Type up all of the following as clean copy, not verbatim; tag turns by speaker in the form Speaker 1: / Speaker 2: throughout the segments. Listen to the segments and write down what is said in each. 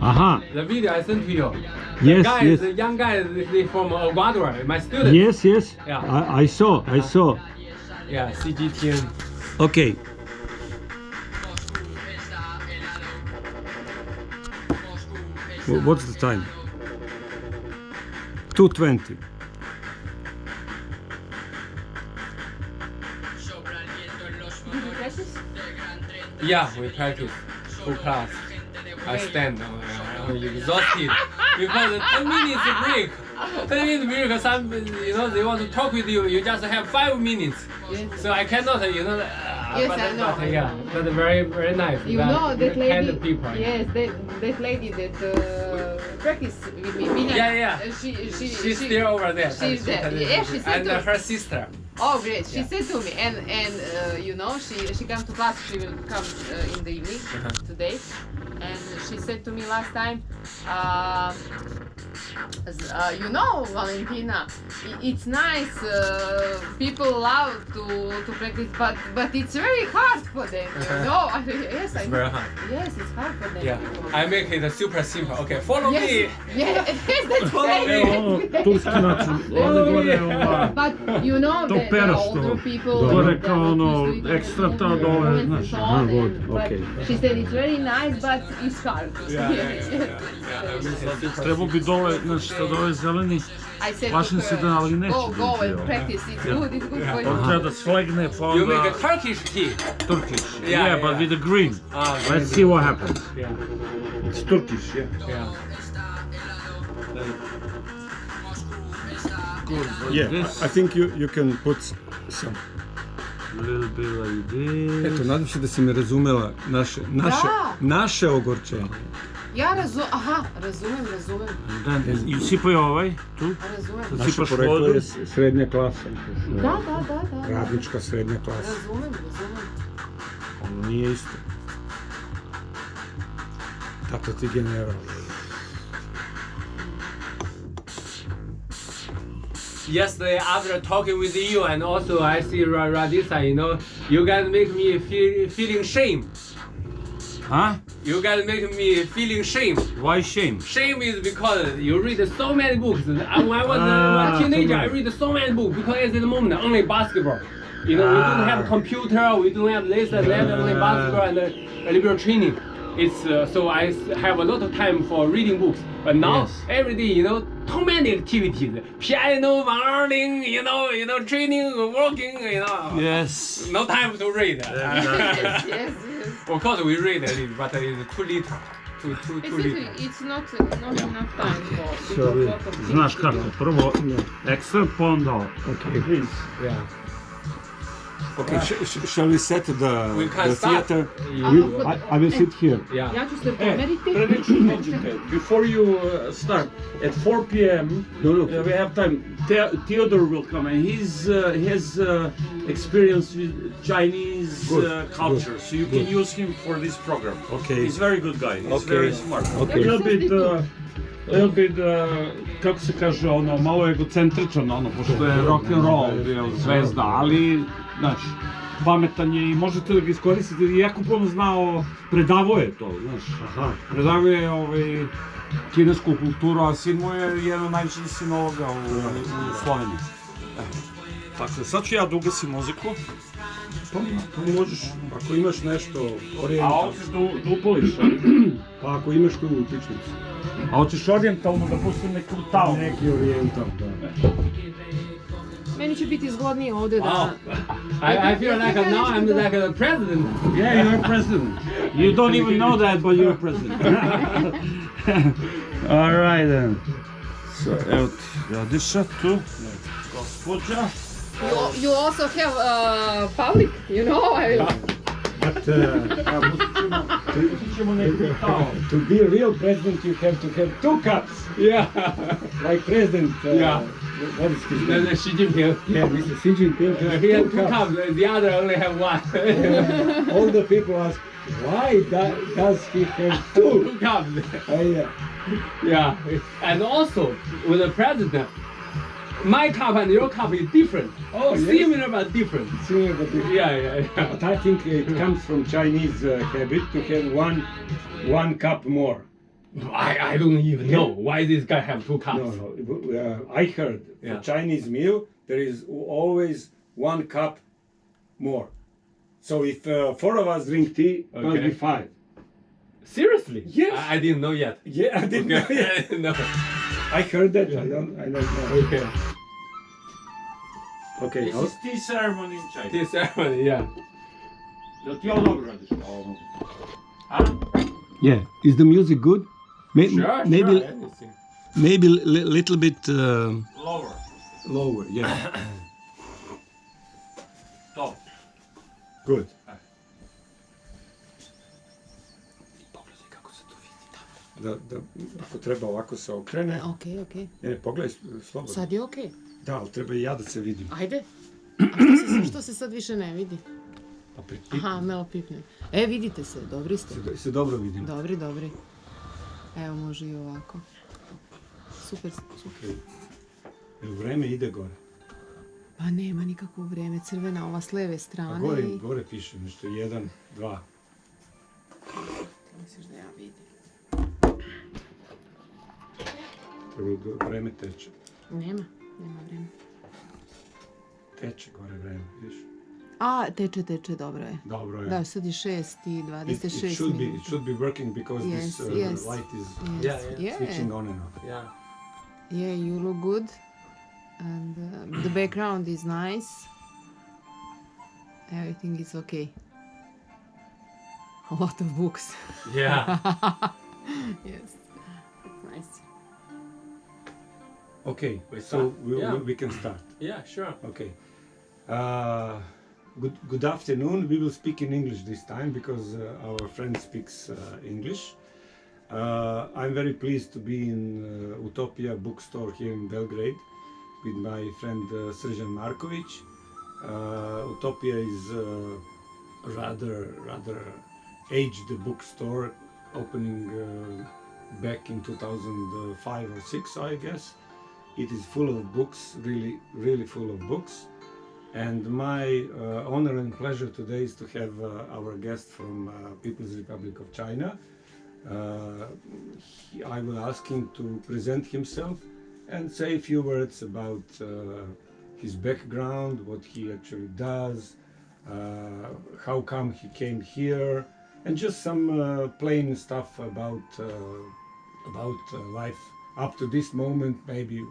Speaker 1: Aha.
Speaker 2: The video I sent to you.
Speaker 1: Yes, yes.
Speaker 2: The young guy is from Ecuador, my student.
Speaker 1: Yes, yes.
Speaker 2: Yeah.
Speaker 1: I saw.
Speaker 2: Yeah, CGTN.
Speaker 1: Okay. What's the time? 2:20.
Speaker 2: Yeah, we practice full class. I stand. I'm exhausted because 10 minutes break. 10 minutes break. Some, they want to talk with you. You just have 5 minutes.
Speaker 3: Yes.
Speaker 2: So I cannot,
Speaker 3: Yes,
Speaker 2: but,
Speaker 3: I know.
Speaker 2: But, yeah, but very, very nice.
Speaker 3: You know that lady.
Speaker 2: Kind of people.
Speaker 3: Yes, that lady that practiced with me. Mina,
Speaker 2: Yeah.
Speaker 3: She's
Speaker 2: still over there.
Speaker 3: She's there. Yeah, she said
Speaker 2: and
Speaker 3: to
Speaker 2: her sister.
Speaker 3: Oh, great. She
Speaker 2: Yeah.
Speaker 3: said to me, and she come to class. She will come in the evening today, and she said to me last time, Valentina, it's nice. People love to practice, but it's very hard for them. Yes,
Speaker 2: It's very hard.
Speaker 3: Yes, it's hard for them.
Speaker 2: Yeah, I make it super simple. Okay, follow me.
Speaker 3: Yes, that's
Speaker 2: Follow me.
Speaker 1: Turski način. Ovdje gore
Speaker 3: But you know that the older people.
Speaker 1: Gore kao ono, ekstra ta dole, znaš. Aha, god, okej.
Speaker 3: She said it's very nice, but it's hard.
Speaker 1: Trebao bi dole, znači sad ove zeleni,
Speaker 3: I said
Speaker 1: plašim se da, ali neće
Speaker 3: go and
Speaker 1: biti.
Speaker 3: practice. It's good for you.
Speaker 1: On treba da slegne, pa
Speaker 2: You make
Speaker 1: onda...
Speaker 2: a Turkish tea.
Speaker 1: Turkish.
Speaker 2: Yeah,
Speaker 1: Yeah, but
Speaker 2: yeah.
Speaker 1: with the green. Let's see what happens.
Speaker 2: Yeah.
Speaker 1: It's Turkish, yeah.
Speaker 2: Yeah.
Speaker 1: Good, like
Speaker 4: Yeah,
Speaker 1: this.
Speaker 4: I think you can put some.
Speaker 1: A little bit like this.
Speaker 4: Eto, nadam se da si me razumela naše ogorčenje.
Speaker 3: Ja razumem.
Speaker 1: And then, i sipaj ovaj, tu.
Speaker 3: Razumem.
Speaker 1: Sad
Speaker 4: Naše
Speaker 1: sipaš
Speaker 4: poreklo
Speaker 1: vodu.
Speaker 4: je srednja klasa.
Speaker 3: Da.
Speaker 4: Radnička srednja klasa.
Speaker 3: Razumem.
Speaker 1: Ovo nije isto.
Speaker 4: Tata ti general.
Speaker 2: Yesterday, after talking with you, and also I see Radisa, you guys make me feeling shame.
Speaker 1: Huh?
Speaker 2: You guys make me feeling shame.
Speaker 1: Why shame?
Speaker 2: Shame is because you read so many books. When I was a teenager, I read so many books because at the moment only basketball. We don't have computer, we don't have this and that, only basketball and liberal training. It's so I have a lot of time for reading books. But now every day, too many activities. Piano, violin, training, working,
Speaker 1: Yes.
Speaker 2: No time to read.
Speaker 3: Yes.
Speaker 2: Of course we read it, but it's too little. Too little.
Speaker 3: It's not enough time for
Speaker 1: Sorry.
Speaker 3: lot of things
Speaker 1: Znaš
Speaker 3: to
Speaker 1: kako,
Speaker 3: do.
Speaker 1: prvo excerpt, pa onda ovo.
Speaker 4: Okay.
Speaker 1: Please.
Speaker 2: Yeah.
Speaker 4: Okay, shall we set
Speaker 2: We
Speaker 4: the
Speaker 2: can start.
Speaker 4: theater?
Speaker 1: I will sit here.
Speaker 2: Yeah.
Speaker 3: Ja ću se pomeriti.
Speaker 1: Prediction educate. Before you start, at 4 p.m. We have time. Theodore will come, and he has experience with Chinese culture, so you can use him for this program.
Speaker 4: Okay.
Speaker 1: He's a very good guy. He's very smart.
Speaker 4: Okay.
Speaker 1: Little bit, kako se kaže, malo egocentričan, pošto je rock and roll bio zvezda, ali, znaš, pametan je i možete da ga iskoristite, i jako puno znao, predavo je to, znaš, predavo je kinesku kulturu, a sin mu je jedan od najvećih sinologa u Sloveniji. Dakle, sad ću ja da ugasim muziku.
Speaker 4: Pa možeš, ako imaš nešto
Speaker 1: A
Speaker 4: orijentalno.
Speaker 1: hoćeš da upališ?
Speaker 4: Pa ako imaš tu utičnicu.
Speaker 1: A hoćeš orijentalno da pustim neku talu?
Speaker 4: Neki orijental, da.
Speaker 3: Meni će biti zgodnije ovdje da...
Speaker 2: I feel like now I'm like the president.
Speaker 1: Yeah, you're president. You don't even know that, but you're president. All right then. So, evo ti, Radiša tu, gospođa.
Speaker 3: You also have public,
Speaker 4: But to be a real president, you have to have 2 cups.
Speaker 2: Yeah.
Speaker 4: Like president.
Speaker 2: Yeah.
Speaker 4: What is his name?
Speaker 2: Xi Jinping.
Speaker 4: Yeah, Mr. Xi Jinping.
Speaker 2: He has 2 cups, the other only have 1.
Speaker 4: All the people ask, why does he have 2?
Speaker 2: 2 cups.
Speaker 4: Yeah.
Speaker 2: Yeah. And also, with the president, my cup and your cup is different.
Speaker 4: Oh, yes.
Speaker 2: Similar but different.
Speaker 4: Similar but different.
Speaker 2: Yeah.
Speaker 4: But I think it comes from Chinese habit to have one cup more.
Speaker 2: I don't even know why this guy have 2 cups.
Speaker 4: No. I heard
Speaker 2: Yeah.
Speaker 4: for Chinese meal there is always 1 cup more. So if 4 of us drink tea, it must be 5.
Speaker 2: Seriously?
Speaker 4: Yes.
Speaker 2: I didn't know yet.
Speaker 4: Yeah, I didn't know.
Speaker 2: I didn't know.
Speaker 4: I heard that. I don't know.
Speaker 2: Okay.
Speaker 4: Okay.
Speaker 1: This is tea ceremony in China.
Speaker 2: Tea ceremony, yeah.
Speaker 1: Jel ti ovo dobro radiš? A?
Speaker 4: Yeah. Is the music good?
Speaker 2: Sure,
Speaker 4: maybe
Speaker 2: sure. Anything.
Speaker 4: maybe little bit
Speaker 1: Lower.
Speaker 4: lower. Yeah.
Speaker 1: Top.
Speaker 4: Good. Da, ako treba ovako se okrene.
Speaker 3: Okej.
Speaker 4: Ne, pogledaj slobodno.
Speaker 3: Sad je okej.
Speaker 4: Da, ali treba i ja da se vidim.
Speaker 3: Ajde. A što se sad više ne vidi?
Speaker 4: Pa pripipni.
Speaker 3: Aha, malo pipnem. E, vidite se, dobri ste.
Speaker 4: Se dobro vidim.
Speaker 3: Dobri. Evo, može i ovako. Super.
Speaker 4: Jel vreme ide gore?
Speaker 3: Pa nema nikakvo vreme, crvena ova s leve
Speaker 4: A
Speaker 3: strane.
Speaker 4: gore piše nešto, 1, 2.
Speaker 3: Misliš da ja vidim?
Speaker 4: Vreme teče.
Speaker 3: Nema vreme.
Speaker 4: Teče gore vreme, vidiš?
Speaker 3: A, teče, dobro je.
Speaker 4: Dobro je.
Speaker 3: Da, sad je 6 i 26
Speaker 4: It should be working because this
Speaker 3: Yes.
Speaker 4: light is
Speaker 2: Yeah.
Speaker 4: switching on and off.
Speaker 2: Yeah.
Speaker 3: Yeah, you look good. And the background is nice. Everything is okay. A lot of books.
Speaker 2: Yeah.
Speaker 3: Yes, it's nice.
Speaker 4: Okay,
Speaker 2: We
Speaker 4: so
Speaker 2: start?
Speaker 4: we can start.
Speaker 2: Yeah, sure.
Speaker 4: Okay. Good afternoon. We will speak in English this time because our friend speaks English. I'm very pleased to be in Utopia bookstore here in Belgrade with my friend Srđan Marković. Utopia is rather aged bookstore, opening back in 2005 or 6, I guess. It is full of books, really full of books. And my honor and pleasure today is to have our guest from People's Republic of China. I will ask him to present himself and say a few words about his background, what he actually does, how come he came here, and just some plain stuff about life up to this moment, maybe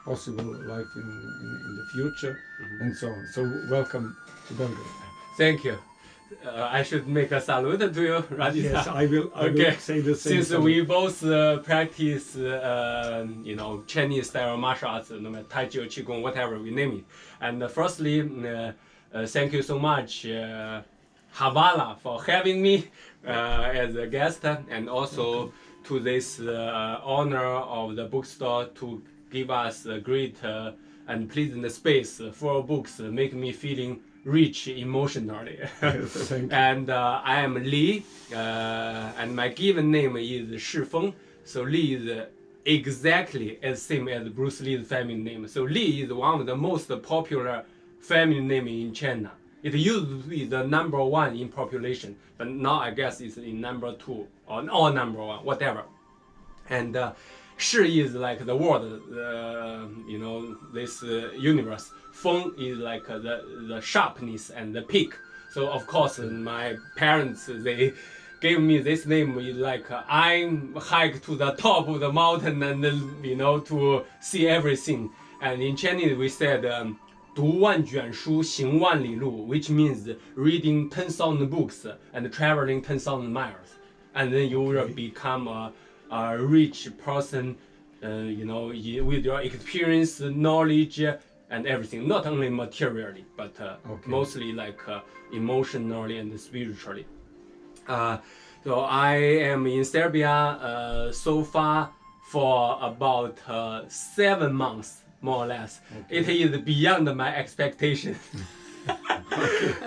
Speaker 4: possible life in the future, and so on. So welcome to Belgrade.
Speaker 2: Thank you. I should make a salute to you, right?
Speaker 4: Yes, I will say the same.
Speaker 2: Since we both practice, Chinese style martial arts, no matter Taijiquan, QiGong, whatever we name it. And firstly, thank you so much, Havala, for having me as a guest, and also to this honor of the bookstore to give us a great and pleasant space for books, make me feeling rich emotionally. And I am Li, and my given name is Shi Feng. So Li is exactly as same as Bruce Lee's family name. So Li is one of the most popular family names in China. It used to be the #1 in population, but now I guess it's in #2 or #1, whatever. And Shi is like the world, this universe. Feng is like the sharpness and the peak. So of course my parents, they gave me this name is like I hike to the top of the mountain and to see everything. And in Chinese we said 读万卷书行万里路, which means reading 10,000 books and traveling 10,000 miles. And then you will become a rich person, with your experience, knowledge, and everything. Not only materially, but mostly like emotionally and spiritually. So I am in Serbia so far for about 7 months, more or less. Okay. It is beyond my expectation.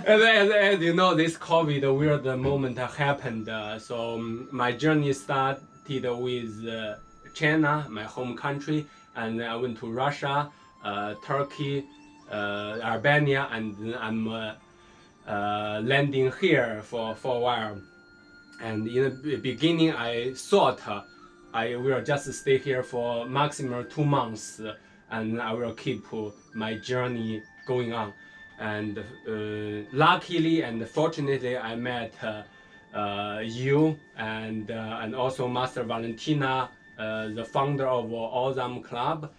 Speaker 2: As you know, this COVID weird moment happened. So my journey started with China, my home country, and I went to Russia, Turkey, Albania, and then I'm landing here for a while. And in the beginning, I thought I will just stay here for maximum 2 months, and I will keep my journey going on. And luckily and fortunately, I met you and also Master Valentina, the founder of Osam Club,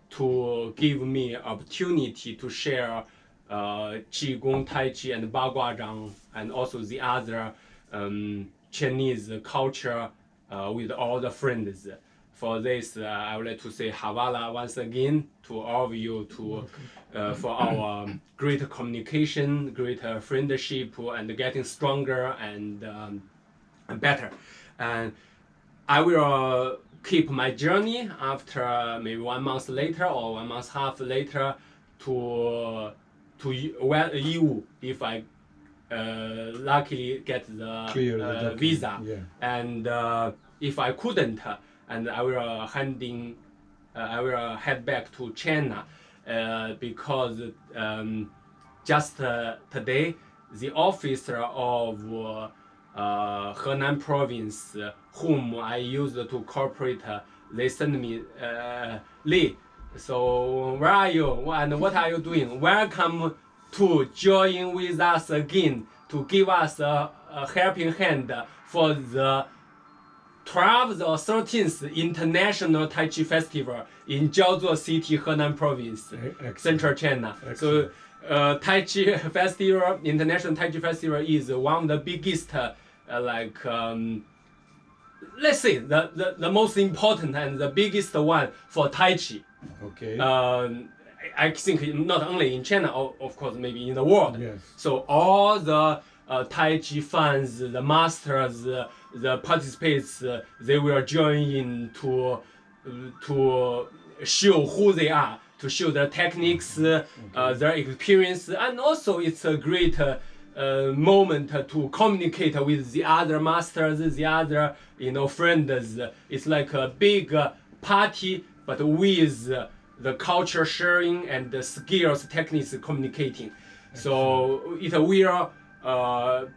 Speaker 2: to give me opportunity to share Qigong, Tai Chi, and BaGua and also the other Chinese culture with all the friends. For this, I would like to say Havala once again to all of you for our great communication, great friendship, and getting stronger and better. And I will keep my journey after maybe 1 month later or 1.5 months later to you if I luckily get the visa.
Speaker 4: Yeah.
Speaker 2: And if I couldn't, and I will head back to China because just today the officer of Henan province, whom I used to cooperate, they sent me Li. So where are you and what are you doing? Welcome to join with us again to give us a helping hand for the 12th or 13th International Tai Chi Festival in Jiaozuo City, Henan Province, Central China. So Tai Chi Festival, International Tai Chi Festival is one of the biggest, let's say the most important and the biggest one for Tai Chi.
Speaker 4: Okay.
Speaker 2: I think not only in China, of course, maybe in the world.
Speaker 4: Yes.
Speaker 2: So all the Tai Chi fans, the masters, the participants, they will join in to show who they are, to show their techniques, their experience, and also it's a great moment to communicate with the other masters, the other friends. It's like a big party, but with the culture sharing and the skills, techniques communicating. So it will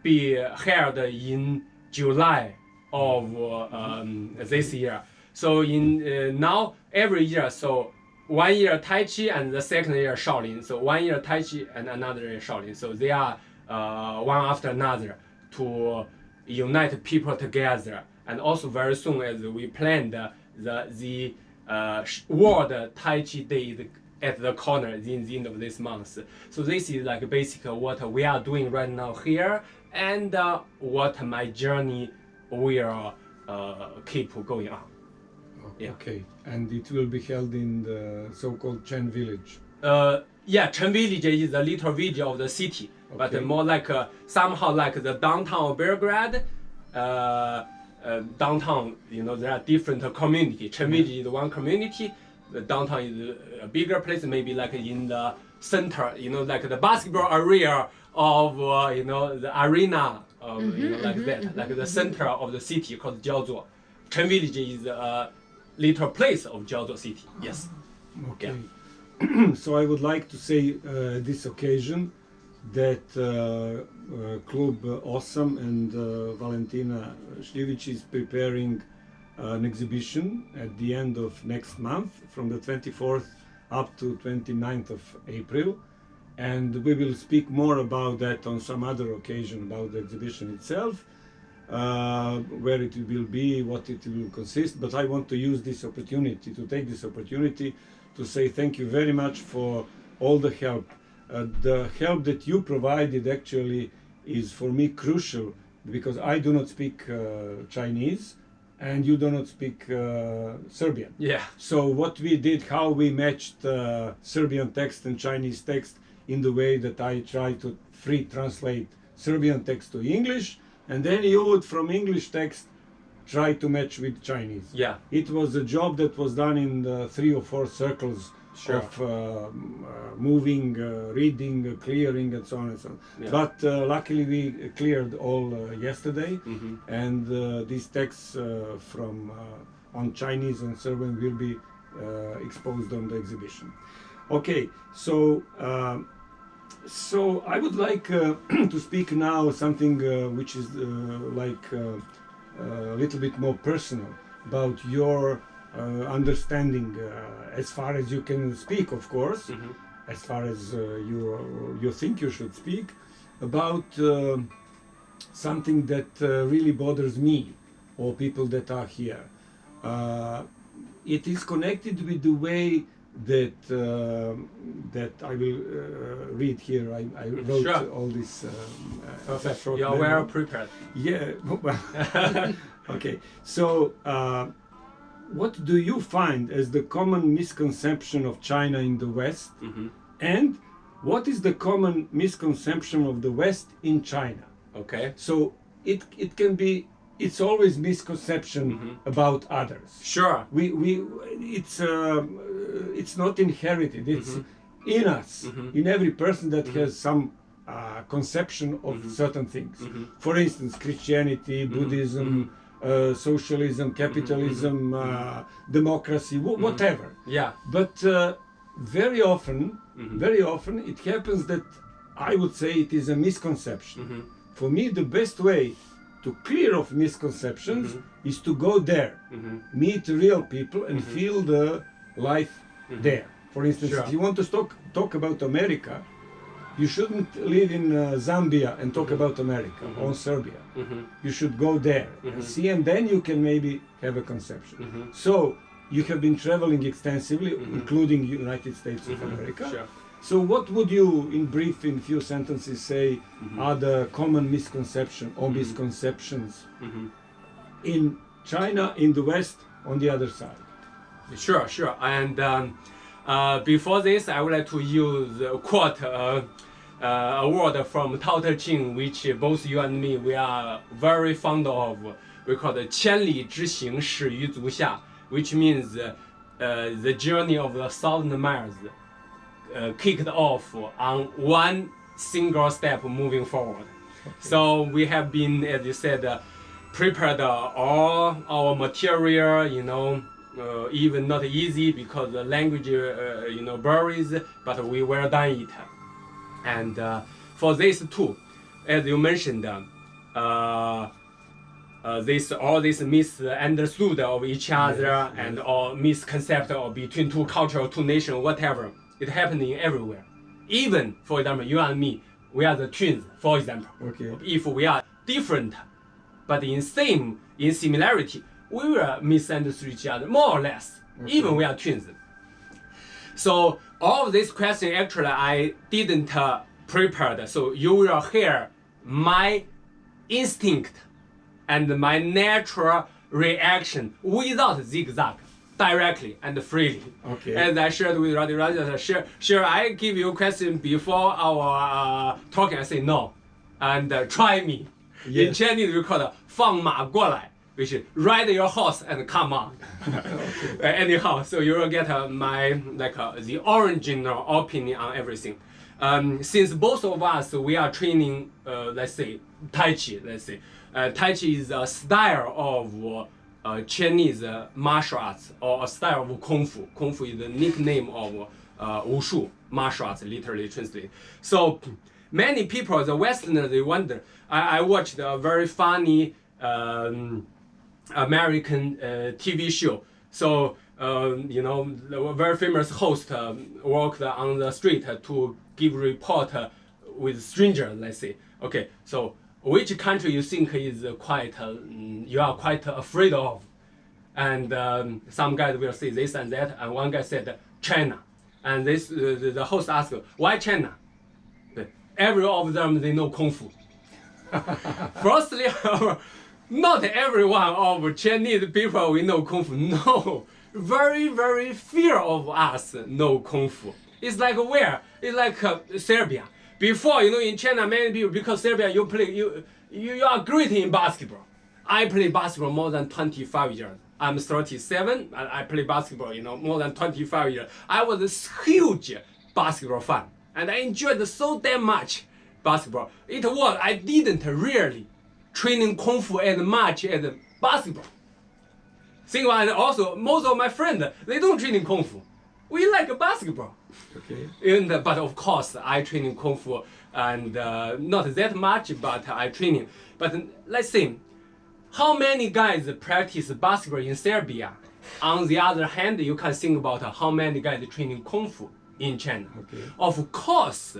Speaker 2: be held in July of this year. So in now every year, so 1 year Tai Chi and the second year Shaolin. So 1 year Tai Chi and another year Shaolin. So they are one after another to unite people together. And also very soon, as we planned, the World Tai Chi Day at the corner in the end of this month. So this is like basically what we are doing right now here, and what my journey will keep going on. Yeah.
Speaker 4: Okay, and it will be held in the so-called Chen village.
Speaker 2: Yeah, Chen village is a little village of the city, but more like somehow like the downtown of Beograd. Downtown, there are different communities. Chen village is one community. The downtown is a bigger place, maybe like in the center, like the basketball area of, the arena, like that, like the center of the city called Jiaozuo. Chen village is a little place of Jiaozuo city. Yes.
Speaker 4: Okay.
Speaker 2: Yeah.
Speaker 4: So I would like to say this occasion that Club Osam and Valentina Šljivić is preparing an exhibition at the end of next month from the 24th up to 29th of April, and we will speak more about that on some other occasion about the exhibition itself, where it will be, what it will consist. But I want to use this opportunity, to take this opportunity to say thank you very much for all the help. The help that you provided actually is for me crucial, because I do not speak Chinese and you do not speak Serbian.
Speaker 2: Yeah.
Speaker 4: So what we did, how we matched Serbian text and Chinese text in the way that I try to free translate Serbian text to English, and then you would from English text try to match with Chinese.
Speaker 2: Yeah.
Speaker 4: It was a job that was done in 3 or 4 circles.
Speaker 2: Sure.
Speaker 4: Of moving, reading, clearing, and so on and so on.
Speaker 2: Yeah.
Speaker 4: But luckily we cleared all yesterday, and these texts from on Chinese and Serbian will be exposed on the exhibition. Okay, so so I would like to speak now something which is like a little bit more personal. about your understanding, as far as you can speak, of course, as far as you think you should speak, about something that really bothers me or people that are here. It is connected with the way that that I will read here. I wrote all this.
Speaker 2: You are well prepared.
Speaker 4: Yeah. Okay. So, what do you find as the common misconception of China in the West, and what is the common misconception of the West in China?
Speaker 2: Okay.
Speaker 4: So it can be. It's always misconception about others.
Speaker 2: Sure.
Speaker 4: It's not inherited. It's in us, in every person that has some conception of certain things. For instance, Christianity, Buddhism, socialism, capitalism, democracy, whatever.
Speaker 2: Yeah.
Speaker 4: But very often it happens that I would say it is a misconception. For me, the best way to clear off misconceptions is to go there, meet real people and feel the life there. For instance, if you want to talk about America, you shouldn't live in Zambia and talk about America or Serbia. You should go there and see, and then you can maybe have a conception. So you have been traveling extensively, including United States of America.
Speaker 2: Sure.
Speaker 4: So what would you, in brief, in few sentences, say are the common misconceptions or misconceptions in China, in the West, on the other side?
Speaker 2: Sure. And before this, I would like to use quote a word from Tao Te Ching, which both you and me, we are very fond of. We call it 千里之行始于足下, which means the journey of 1,000 miles kicked off on one single step moving forward. So we have been, as you said, prepared all our material, even not easy because the language, varies, but we well done it. And for this too, as you mentioned, all this misunderstood of each other and all misconception of between two cultures, two nations, whatever. It happening everywhere. Even, for example, you and me, we are the twins, for example.
Speaker 4: Okay.
Speaker 2: If we are different, but in similarity, we will misunderstand each other, more or less. Okay. Even we are twins. So all of this question, actually, I didn't prepare. So you will hear my instinct and my natural reaction without zigzag. Directly and freely.
Speaker 4: Okay.
Speaker 2: As I shared with Radhi, sure, I give you a question before our talking, I say no. And try me.
Speaker 4: Yes.
Speaker 2: In Chinese, we call it 放马过来, which is ride your horse and come on. Anyhow, so you will get the original opinion on everything. Since both of us, we are training, let's say, Tai Chi, Tai Chi is a style of Chinese martial arts or a style of Kung Fu. Kung Fu is the nickname of Wushu, martial arts, literally translated. So many people, the Westerners, they wonder. I watched a very funny American TV show. So, the very famous host walked on the street to give report with strangers, let's say. Okay, so which country you think is you are quite afraid of? And some guys will say this and that, and one guy said China. And the host asked, why China? Every of them, they know Kung Fu. Firstly, not everyone of Chinese people we know Kung Fu. No, very, very few of us know Kung Fu. It's like where? It's like Serbia. Before, in China, many people, because Serbia, you are great in basketball. I play basketball more than 25 years. I'm 37, and I play basketball, more than 25 years. I was a huge basketball fan, and I enjoyed so damn much basketball. I didn't really training Kung Fu as much as basketball. And also, most of my friends, they don't train in Kung Fu. We like basketball.
Speaker 4: Okay.
Speaker 2: But of course, I train in Kung Fu, and not that much, but I training. But let's say, how many guys practice basketball in Serbia? On the other hand, you can think about how many guys training Kung Fu in China.
Speaker 4: Okay.
Speaker 2: Of course,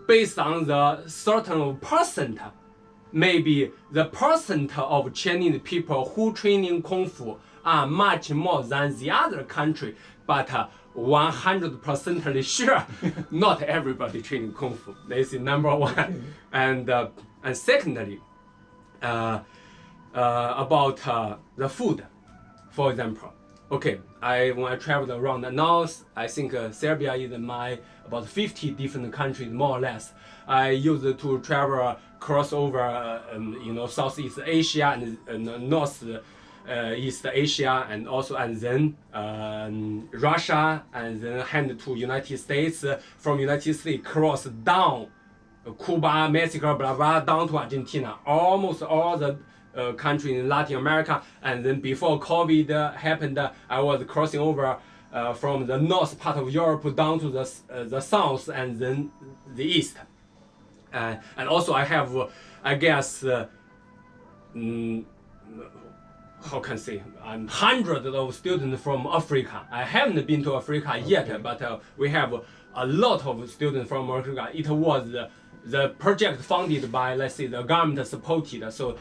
Speaker 2: based on the certain percent, maybe the percent of Chinese people who training Kung Fu are much more than the other country, but 100% sure, not everybody training Kung Fu. This is number one. And secondly, about the food, for example. Okay, when I traveled around the north, I think Serbia is about 50 different countries, more or less. I used to travel cross over, Southeast Asia and North East Asia, and then Russia, and then hand to United States. From United States, cross down Cuba, Mexico, blah blah, down to Argentina. Almost all the countries in Latin America. And then before COVID happened, I was crossing over from the north part of Europe down to the south and then the east. And also I have, I guess, how can I say, hundreds of students from Africa. I haven't been to Africa yet, but we have a lot of students from Africa. It was the project funded by, let's say, the government supported. So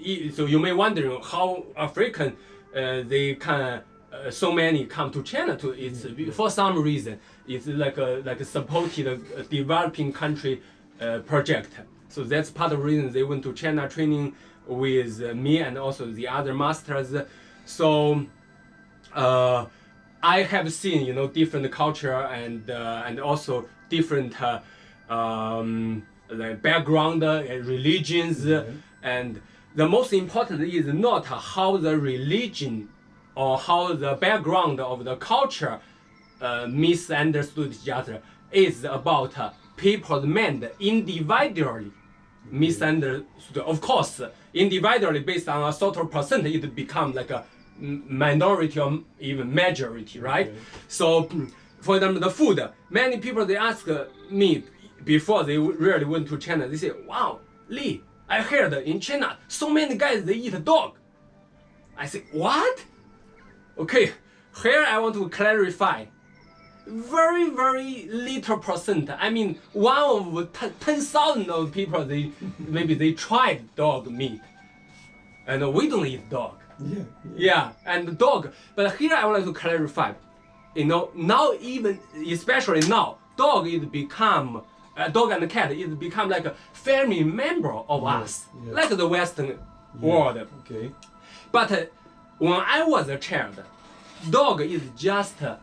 Speaker 2: you may wonder how African they can so many come to China to. It's for some reason it's like a supported developing country project. So that's part of the reason they went to China training with me and also the other masters. So I have seen different culture and also different like background, religions, and the most important is not how the religion or how the background of the culture misunderstood each other. It's about people's mind individually misunderstood. Of course, individually based on a certain percent, it becomes like a minority or even majority, right? Okay. So, for example, the food. Many people they ask me before they really went to China. They say, "Wow, Li, I heard in China so many guys they eat dog." I say, "What?" Okay, here I want to clarify. Very, very little percent. I mean, one of 10,000 of people they tried dog meat, and we don't eat dog. Yeah, and dog. But here I want to clarify. Now even especially now, dog is become dog and cat is become like a family member of us, like the Western world.
Speaker 4: Okay.
Speaker 2: But when I was a child, dog is just a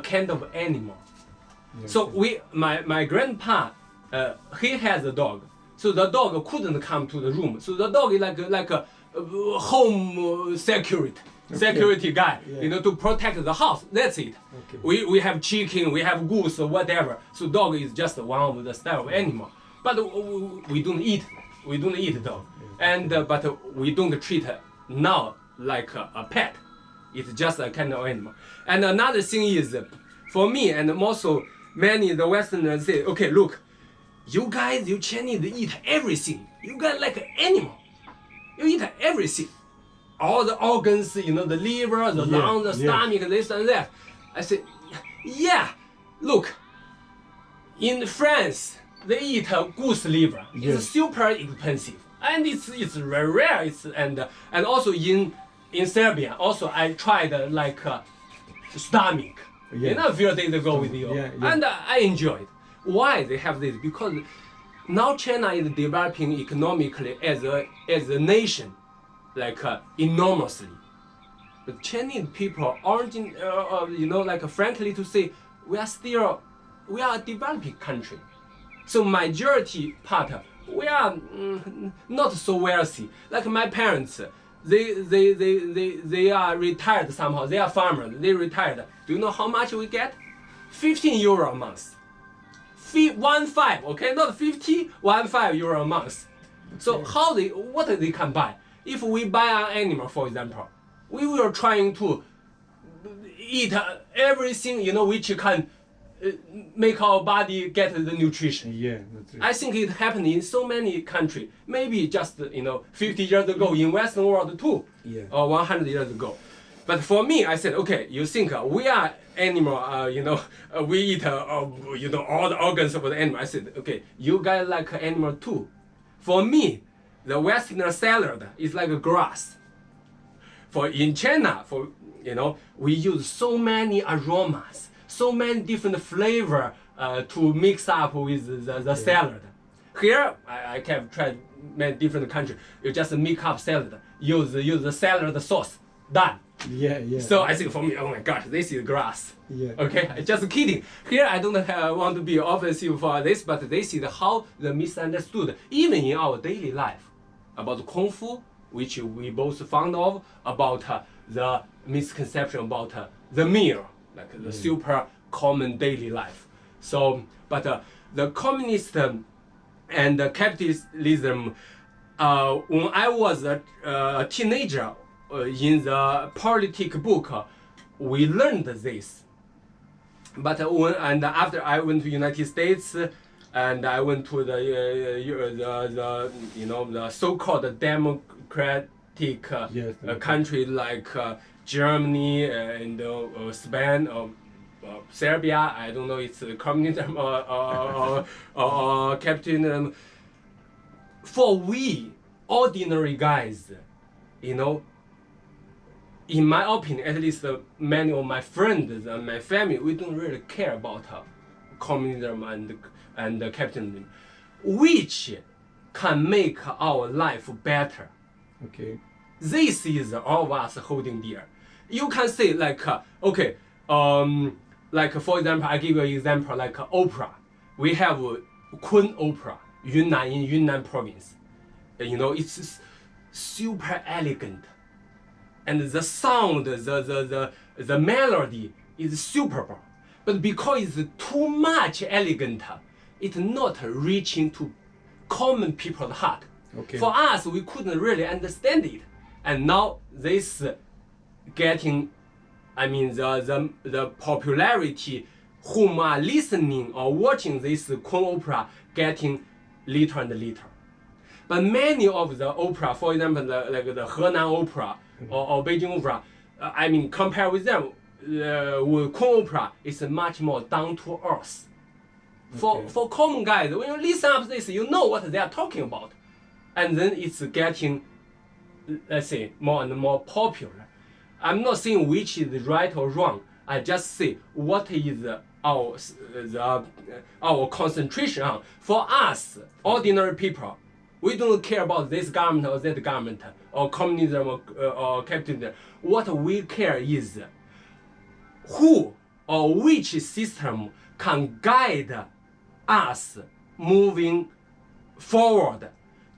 Speaker 2: kind of animal. So my grandpa, he has a dog. So the dog couldn't come to the room. So the dog is like a home security guy, to protect the house. That's it. Okay. We have chicken, we have goose, whatever. So dog is just one of the style of animal. But we don't eat dog, and but we don't treat now like a pet. It's just a kind of animal. And another thing is, for me and also many the Westerners say, okay, look, you guys, you Chinese eat everything. You guys like an animal. You eat everything. All the organs, the liver, the lung, the stomach, this and that. I said, yeah, look, in France, they eat goose liver. It's super expensive. And it's very rare. And also in Serbia, also I tried stomach, a few days ago with you. And I enjoyed. Why they have this? Because now China is developing economically as a nation, enormously. But Chinese people, frankly to say, we are a developing country. So majority part, we are not so wealthy. Like my parents, they are retired somehow. They are farmers. They retired. Do you know how much we get? 15 euro a month. 15, okay, not 50, 15 euro a month. So what they can buy? If we buy an animal, for example, we were trying to eat everything which can make our body get the nutrition.
Speaker 4: Yeah, that's it.
Speaker 2: I think it happened in so many countries. Maybe just 50 years ago in Western world too,
Speaker 4: Yeah.
Speaker 2: or 100 years ago. But for me, I said, okay, you think we are animal, we eat all the organs of the animal. I said, okay, you guys like animal too. For me, the Western salad is like a grass. For in China, we use so many aromas, so many different flavor to mix up with the salad. Here, I can try many different countries. You just mix up salad, use the salad sauce, done.
Speaker 4: Yeah, yeah.
Speaker 2: So I think for me, oh my gosh, this is grass.
Speaker 4: Yeah.
Speaker 2: Okay, just kidding. Here I don't want to be offensive for this, but this is how the misunderstood, even in our daily life, about Kung Fu, which we both found of, about the misconception about the meal, like the super common daily life. So, but the communist and the capitalism, when I was a teenager, in the politics book, we learned this. But after I went to United States, and I went to the so-called democratic country like Germany and Spain or Serbia. I don't know it's communism or capitalism. For we ordinary guys, in my opinion, at least many of my friends and my family, we don't really care about communism and capitalism, which can make our life better.
Speaker 4: Okay.
Speaker 2: This is all of us holding dear. You can say like, okay, like for example, I give you an example like opera. We have Kun Opera, Yunnan in Yunnan province. It's super elegant. And the sound, the melody is superb. But because it's too much elegant, it's not reaching to common people's heart.
Speaker 4: Okay.
Speaker 2: For us, we couldn't really understand it. And now this getting, the popularity, whom are listening or watching this Kun opera getting later and later. But many of the opera, for example, like the Henan opera, or Beijing opera, compare with them, with Kung opera, it's much more down to earth. For common guys, when you listen up this, you know what they are talking about, and then it's getting, let's say, more and more popular. I'm not saying which is right or wrong. I just say what is our concentration on. For us, ordinary people, we don't care about this government or that government, or communism or capitalism. What we care is who or which system can guide us moving forward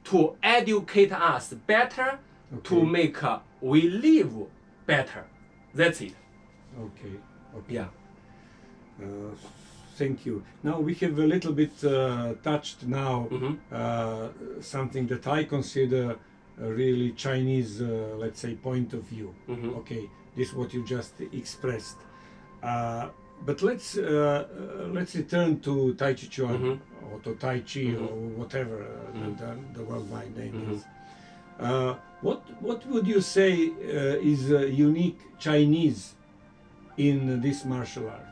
Speaker 2: to educate us better, to make we live better. That's it.
Speaker 4: Okay.
Speaker 2: Yeah.
Speaker 4: Thank you. Now we have a little bit touched now something that I consider a really Chinese, let's say, point of view. Okay, this is what you just expressed. But let's return to Taičićuan or to Tai Chi or whatever the worldwide name is. What would you say is unique Chinese in this martial art?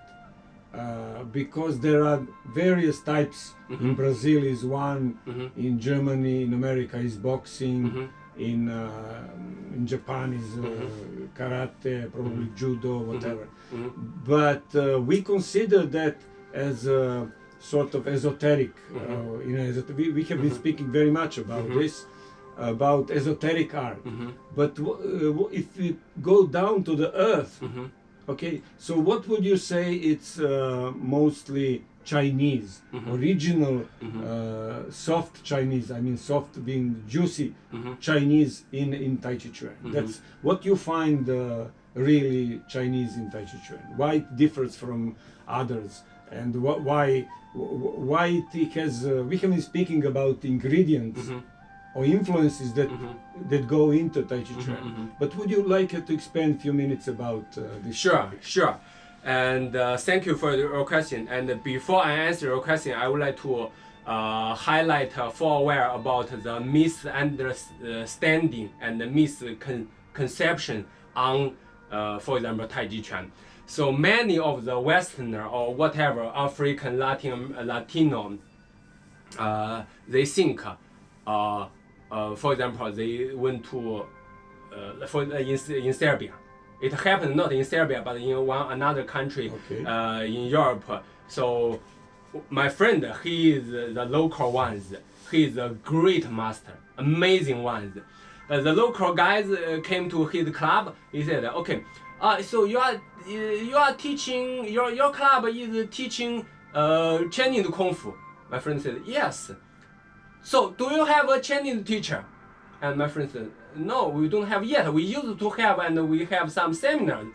Speaker 4: Because there are various types. In Brazil is one, in Germany, in America is boxing, in Japan is karate, probably judo, whatever. But we consider that as a sort of esoteric. We have been speaking very much about this, about esoteric art. But if we go down to the earth, okay, so what would you say it's mostly Chinese, original, soft Chinese, soft being juicy Chinese in Taichiquan? That's what you find really Chinese in Taichiquan. Why it differs from others, and why it has, we have been speaking about ingredients or influences that go into Taichiquan. But would you like to expand a few minutes about this?
Speaker 2: Sure. And thank you for your question. And before I answer your question, I would like to highlight forward about the misunderstanding and the misconception on, for example, Taijiquan. So many of the Westerner or whatever African, Latino, they think, for example, they went to in Serbia. It happened not in Serbia, but in another country in Europe. So my friend, he is the local ones. He is a great master, amazing ones. The local guys came to his club. He said, "Okay, so you are teaching your club is teaching Chinese Kung Fu." My friend said, "Yes." So do you have a Chinese teacher? And my friend said, "No, we don't have yet. We used to have, and we have some seminars."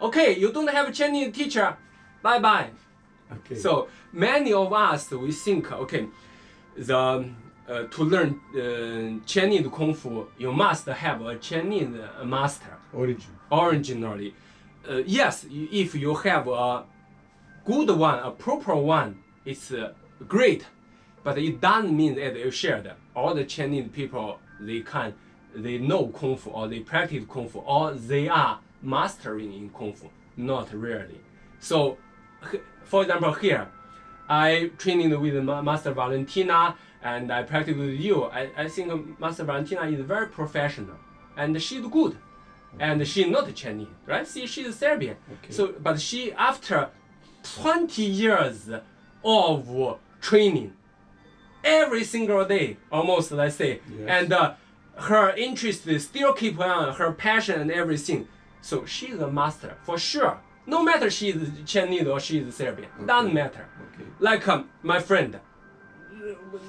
Speaker 2: Okay, you don't have a Chinese teacher. Bye bye.
Speaker 4: Okay.
Speaker 2: So many of us we think, okay, to learn Chinese Kung Fu, you must have a Chinese master. Originally, yes, if you have a good one, a proper one, it's great, but it doesn't mean that you shared. All the Chinese people, they know Kung Fu, or they practice Kung Fu, or they are mastering in Kung Fu. Not really. So, for example, here, I training with Master Valentina, and I practice with you. I think Master Valentina is very professional, and she's good, and she's not Chinese, right? See, she's Serbian. Okay. So, but she, after 20 years of training, every single day, almost, let's say, yes. And her interest still keep on, her passion and everything. So she's a master for sure. No matter she's Chinese or she's Serbian, doesn't matter. Okay. Like my friend,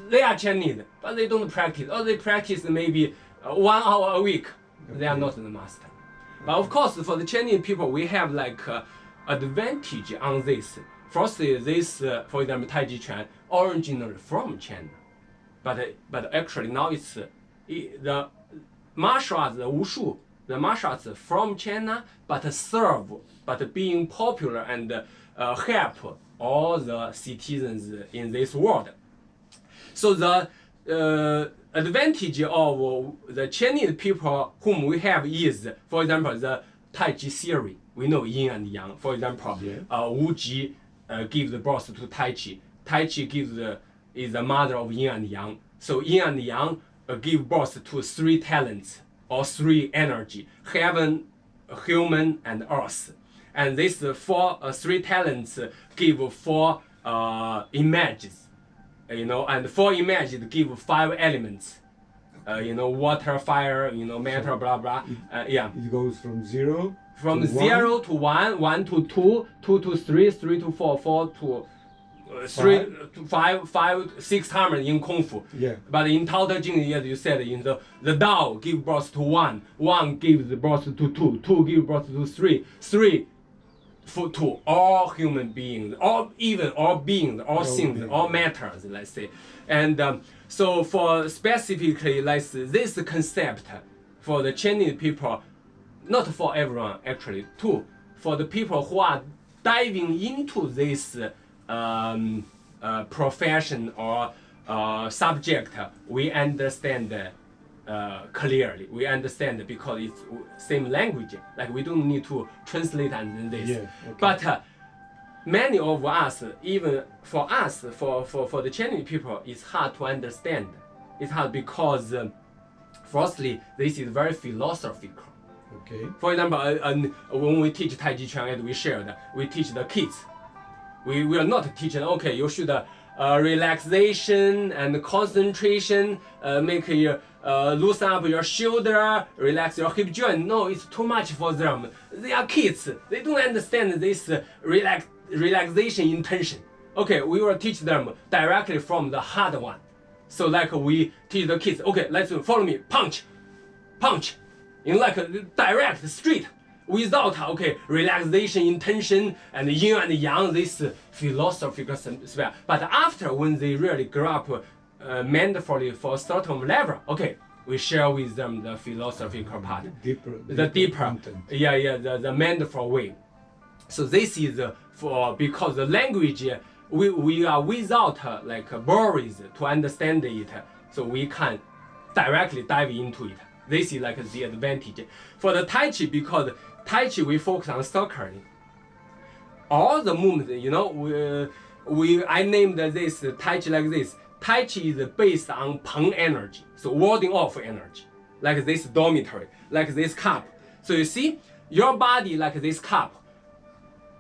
Speaker 2: they are Chinese, but they don't practice, or they practice maybe 1 hour a week. Okay. They are not the master. Okay. But of course, for the Chinese people, we have like advantage on this. Firstly, this, for example, Taijiquan originally from China, but actually now it's the martial arts, the wushu, the martial arts from China, but being popular and help all the citizens in this world. So the advantage of the Chinese people whom we have is, for example, the Tai Chi theory. We know yin and yang. For example, Wu Ji gives birth to Tai Chi. Tai Chi is the mother of yin and yang. So yin and yang give birth to 3 talents or 3 energy: heaven, human, and earth. And these 3 talents give 4 images, and 4 images give 5 elements. Water, fire, metal, blah blah.
Speaker 4: It goes from 0.
Speaker 2: From 0 to 1, 1 to 2, 2 to 3, 3 to 4, 4 to 3 to 5, 5, 6 times in Kung Fu. Yeah. But in Tao Te Ching, as you said, in the Tao gives birth to 1, 1 gives birth to 2, 2 gives birth to 3, 3 to all human beings, all beings, all things, all matters, let's say. And so for specifically like this concept for the Chinese people, not for everyone actually, too, for the people who are diving into this profession or subject, we understand clearly. We understand because it's same language. Like we don't need to translate and this. Yeah, okay. But many of us, even for us, for the Chinese people, it's hard to understand. It's hard because, firstly, this is very philosophical. Okay. For example, when we teach Taijiquan, as we shared, we teach the kids. We are not teaching, okay, you should relaxation and concentration, make you loosen up your shoulder, relax your hip joint. No, it's too much for them. They are kids. They don't understand this relaxation intention. Okay, we will teach them directly from the hard one. So like we teach the kids, okay, let's follow me, punch, punch. In like a direct, straight, without relaxation, intention, and yin and yang, this philosophical spell. But after, when they really grow up mindfully for a certain level, okay, we share with them the philosophical part, the deeper content. The mindful way. So this is for because the language we are without like barriers to understand it, so we can directly dive into it. This is like the advantage. For the Tai Chi, because Tai Chi we focus on circling. All the movements, you know, I named this Tai Chi like this. Tai Chi is based on Peng energy, so warding off energy, like this dormitory, like this cup. So you see, your body like this cup,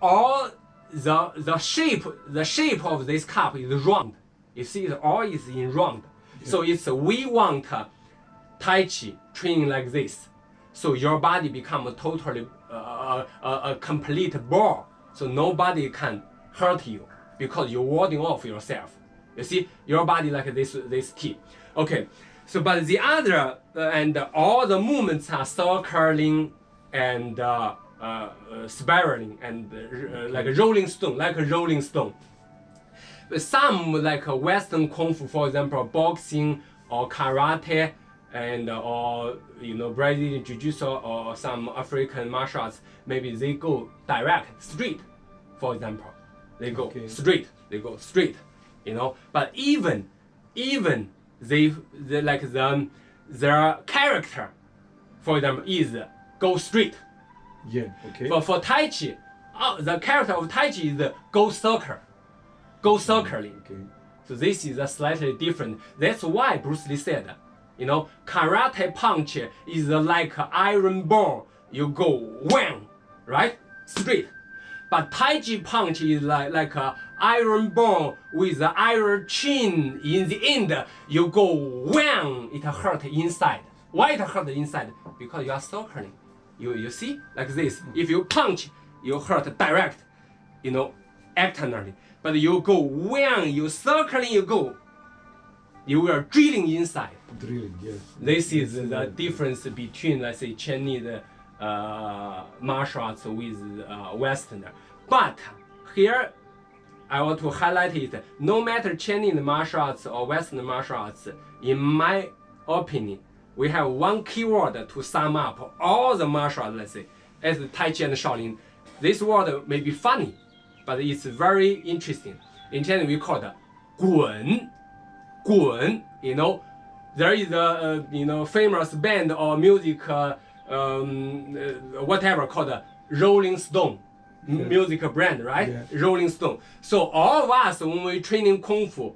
Speaker 2: all the shape of this cup is round. You see, it all is in round. Yeah. So it's we want Tai Chi training like this. So your body become totally a complete ball. So nobody can hurt you because you're warding off yourself. You see, your body like this T. Okay, so but the other and all the movements are circling and spiraling and like a rolling stone, But some like Western Kung Fu, for example, boxing or karate, and or you know Brazilian Jiu-Jitsu or some African martial arts, maybe they go direct, straight. For example, they go straight. You know. But even they like their character, for example, is go straight.
Speaker 4: Yeah. Okay.
Speaker 2: For Tai Chi, the character of Tai Chi is go circling.
Speaker 4: Okay.
Speaker 2: So this is a slightly different. That's why Bruce Lee said, you know, karate punch is like an iron ball. You go wham, right, straight. But Tai Chi punch is like a iron ball with an iron chin. In the end, you go wham. It hurt inside. Why it hurt inside? Because you are circling. You see, like this. If you punch, you hurt direct, you know, externally. But you go wham, you circling, you go. You are drilling inside.
Speaker 4: Drilling, yes.
Speaker 2: This is the difference between, let's say, Chinese martial arts with Westerner. But here, I want to highlight it. No matter Chinese martial arts or Western martial arts, in my opinion, we have one keyword to sum up all the martial arts, let's say, as Tai Chi and Shaolin. This word may be funny, but it's very interesting. In Chinese, we call it 滚. 滚, you know, there is a you know famous band or music, whatever called Rolling Stone, music brand, right? Yeah. Rolling Stone. So all of us, when we training Kung Fu,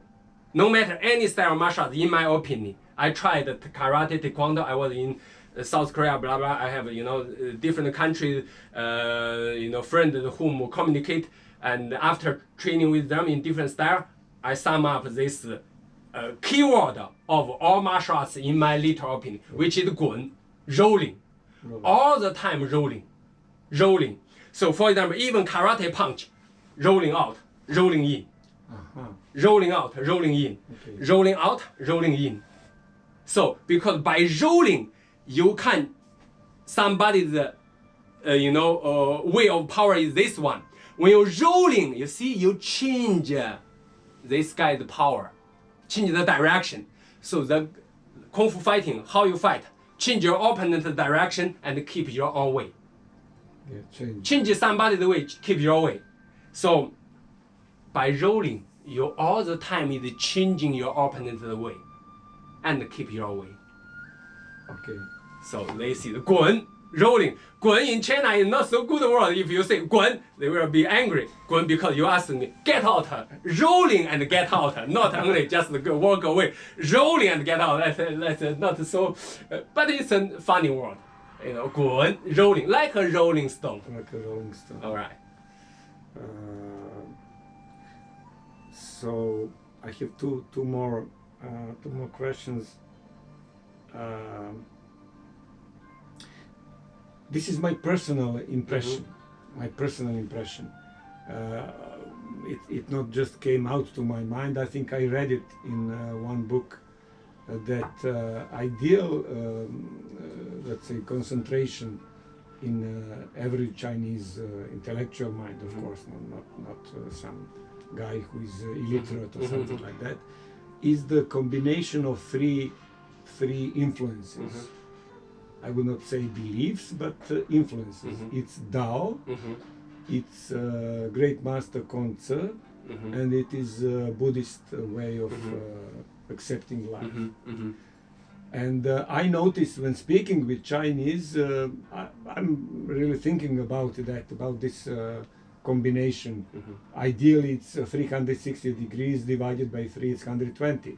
Speaker 2: no matter any style of martial arts, in my opinion, I tried karate, taekwondo. I was in South Korea, blah blah. I have you know different countries, you know friends whom communicate, and after training with them in different style, I sum up this keyword of all martial arts in my little opinion, which is 滚, rolling. All the time rolling. So for example, even karate punch, rolling out, rolling in, rolling out, rolling in, rolling out, rolling in. So because by rolling, you can somebody's you know way of power is this one. When you're rolling, you see you change this guy's power, change the direction. So the Kung Fu fighting, how you fight, change your opponent's direction and keep your own way. Yeah, change somebody's way, keep your way. So by rolling, you all the time is changing your opponent's way and keep your way.
Speaker 4: Okay.
Speaker 2: So this is 滚, rolling. 滚 in China is not so good word. If you say 滚, they will be angry. 滚 because you ask me, get out. Rolling and get out. Not only just walk away. Rolling and get out. That's not so, but it's a funny word. You know, 滚, rolling, like a rolling stone.
Speaker 4: Like a rolling stone.
Speaker 2: All right.
Speaker 4: So I have two more questions. This is my personal impression. My personal impression. It not just came out to my mind. I think I read it in one book that ideal, let's say, concentration in every Chinese intellectual mind, of course, not some guy who is illiterate or something like that, is the combination of three influences. I would not say beliefs, but influences. It's Tao, it's great master Kongzi, and it is a Buddhist way of accepting life. And I noticed when speaking with Chinese, I'm really thinking about that, about this combination. Ideally, it's 360 degrees divided by 3, it's 120.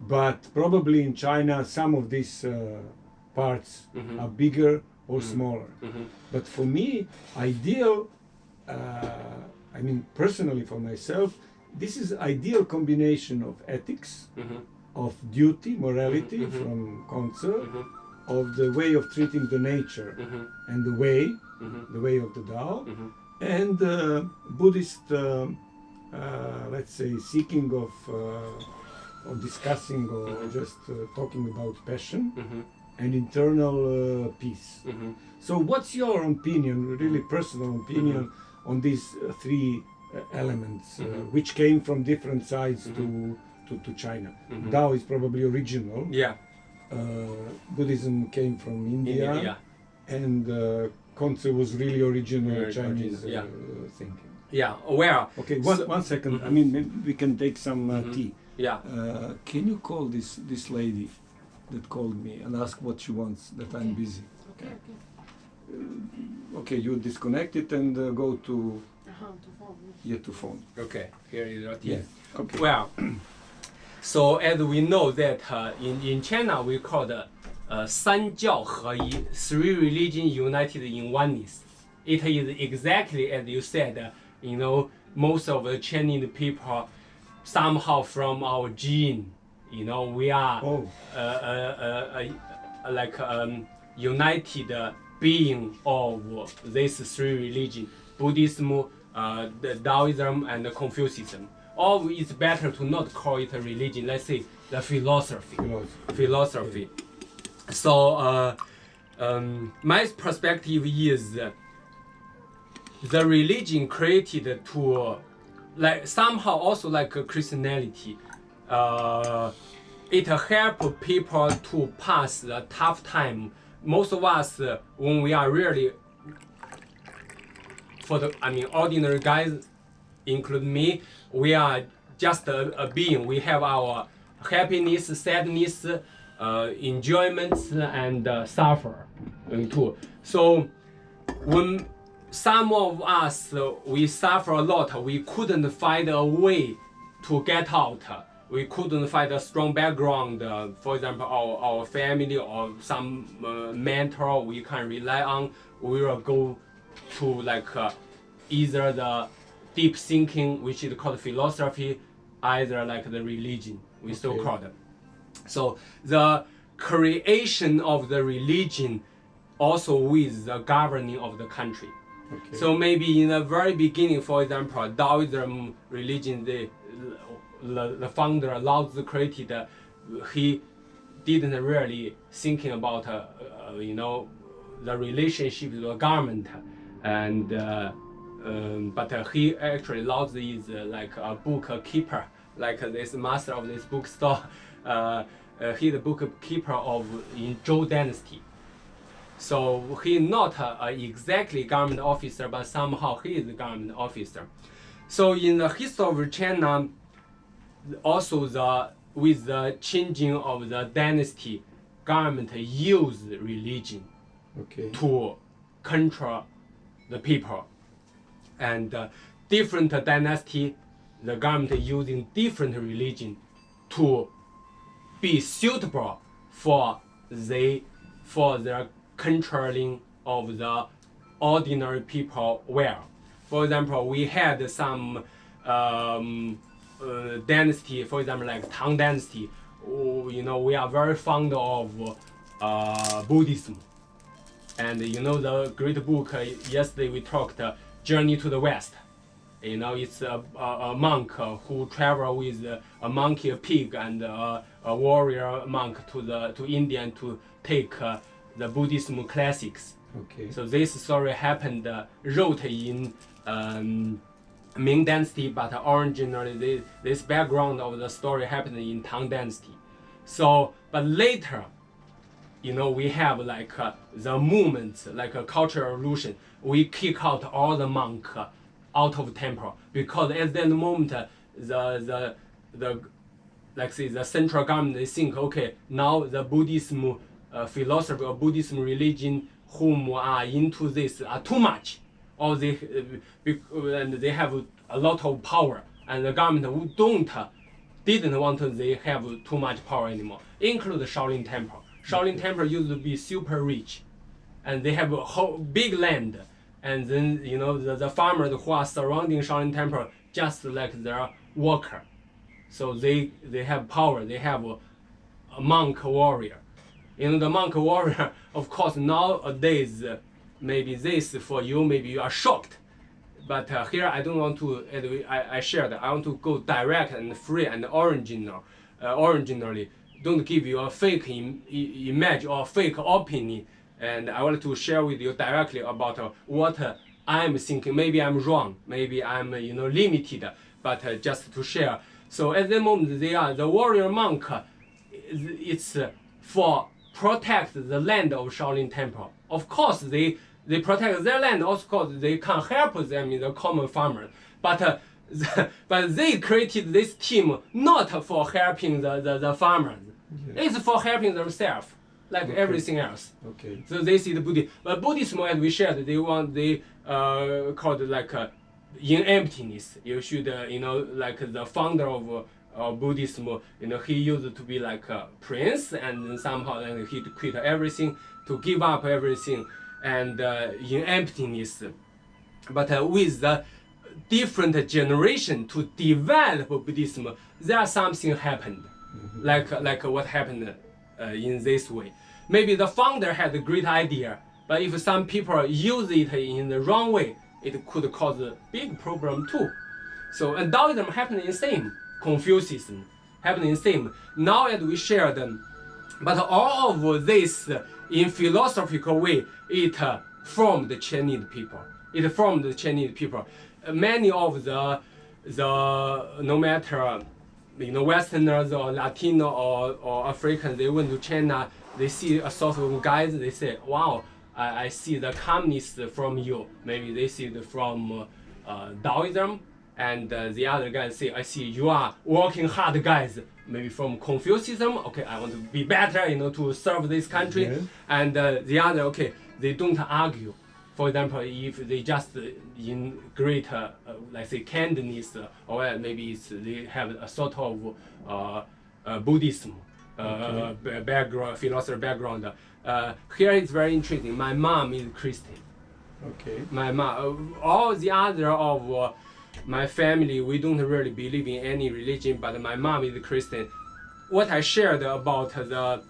Speaker 4: But probably in China, some of these parts are bigger or smaller. But for me, ideal, I mean, personally for myself, this is ideal combination of ethics, of duty, morality from Kongzi, of the way of treating the nature and the way of the Tao, and Buddhist, let's say, seeking of discussing or just talking about passion and internal peace. So what's your opinion, really personal opinion, on these three elements, which came from different sides to China? Tao is probably original.
Speaker 2: Yeah.
Speaker 4: Buddhism came from India, and Kongzi was really original Chinese thinking.
Speaker 2: Yeah, well.
Speaker 4: Okay, one second. I mean, maybe we can take some tea.
Speaker 2: Yeah.
Speaker 4: Can you call this lady that called me and ask what she wants? That I'm busy.
Speaker 3: Okay.
Speaker 4: Okay, you disconnect it and go to
Speaker 3: phone.
Speaker 4: Yeah, to phone.
Speaker 2: Okay, here is your tea.
Speaker 4: Yeah. Okay.
Speaker 2: Well, so as we know that in China we call the 三教合一, 3 religions united in oneness. It is exactly as you said, you know, most of the Chinese people somehow from our gene, you know, we are like united being of these 3 religions, Buddhism, the Taoism and the Confucianism. Or it's better to not call it a religion, let's say the philosophy. So my perspective is the religion created to, like, somehow also like Christianity, it helps people to pass the tough time. Most of us, when we are really, ordinary guys, including me, we are just a being. We have our happiness, sadness, enjoyments, and suffer too. So when some of us, we suffer a lot, we couldn't find a way to get out. We couldn't find a strong background, for example, our family or some mentor we can rely on. We will go to like either the deep thinking, which is called philosophy, either like the religion, we so called it. So the creation of the religion also with the governing of the country. So maybe in the very beginning, for example, Taoism religion, the founder Lao Tzu created, he didn't really thinking about you know, the relationship with the government, and but he actually, Lao Tzu is like a bookkeeper, like this master of this bookstore. He's the bookkeeper of in Zhou dynasty. So he's not exactly government officer, but somehow he is a government officer. So in the history of China, also with the changing of the dynasty, government used religion to control the people. And different dynasty, the government using different religion to be suitable for their controlling of the ordinary people well. For example, we had some dynasty, for example, like Tang dynasty. You know, we are very fond of Buddhism. And you know the great book, yesterday we talked, Journey to the West. You know, it's a monk who traveled with a monkey, a pig, and a warrior monk to India to take the Buddhism classics. So this story happened, wrote in Ming Dynasty, but originally this background of the story happened in Tang Dynasty. So, but later, we have like the movements, like a cultural revolution. We kick out all the monk out of temple because at that moment the like say the central government, they think, okay, now the Buddhism philosophy or Buddhism religion whom are into this are too much, or and they have a lot of power, and the government who didn't want they have too much power anymore, include the Shaolin Temple. Shaolin Temple used to be super rich, and they have a whole big land, and then the farmers who are surrounding Shaolin Temple just like their worker, so they have power. They have a monk warrior. The monk warrior, of course, nowadays maybe this for you, maybe you are shocked, but here I don't want to. I shared. I want to go direct and free and originally. Don't give you a fake image or fake opinion, and I want to share with you directly about what I'm thinking. Maybe I'm wrong, maybe I'm limited, but just to share. So at the moment they are the warrior monk. It's for protect the land of Shaolin Temple. Of course they protect their land. Of course they can help them in the common farmers, but they created this team not for helping the farmers. Yes. It's for helping themselves, like everything else.
Speaker 4: Okay.
Speaker 2: So they see the Buddhism. But Buddhism, as we shared, they called like in emptiness. You should like the founder of Buddhism. He used to be like a prince, and then somehow he quit everything to give up everything, and in emptiness. But with the different generation to develop Buddhism, there something happened. Like what happened in this way. Maybe the founder had a great idea, but if some people use it in the wrong way, it could cause a big problem too. So and Taoism happened in same, Confucianism happened in same. Now as we share them, but all of this in philosophical way, it formed the Chinese people. It formed the Chinese people. Many of the no matter Westerners or Latino or Africans, they went to China, they see a sort of guys, they say, wow, I see the communists from you. Maybe they see it from Taoism, and the other guys say, I see you are working hard guys, maybe from Confucianism. Okay, I want to be better, to serve this country. Yes. And the other, okay, they don't argue. For example, if they just in great, let's say, kindness, or maybe they have a sort of Buddhism background, philosophy background. Here it's very interesting. My mom is Christian.
Speaker 4: Okay.
Speaker 2: My mom, all the other of my family, we don't really believe in any religion, but my mom is Christian. What I shared about the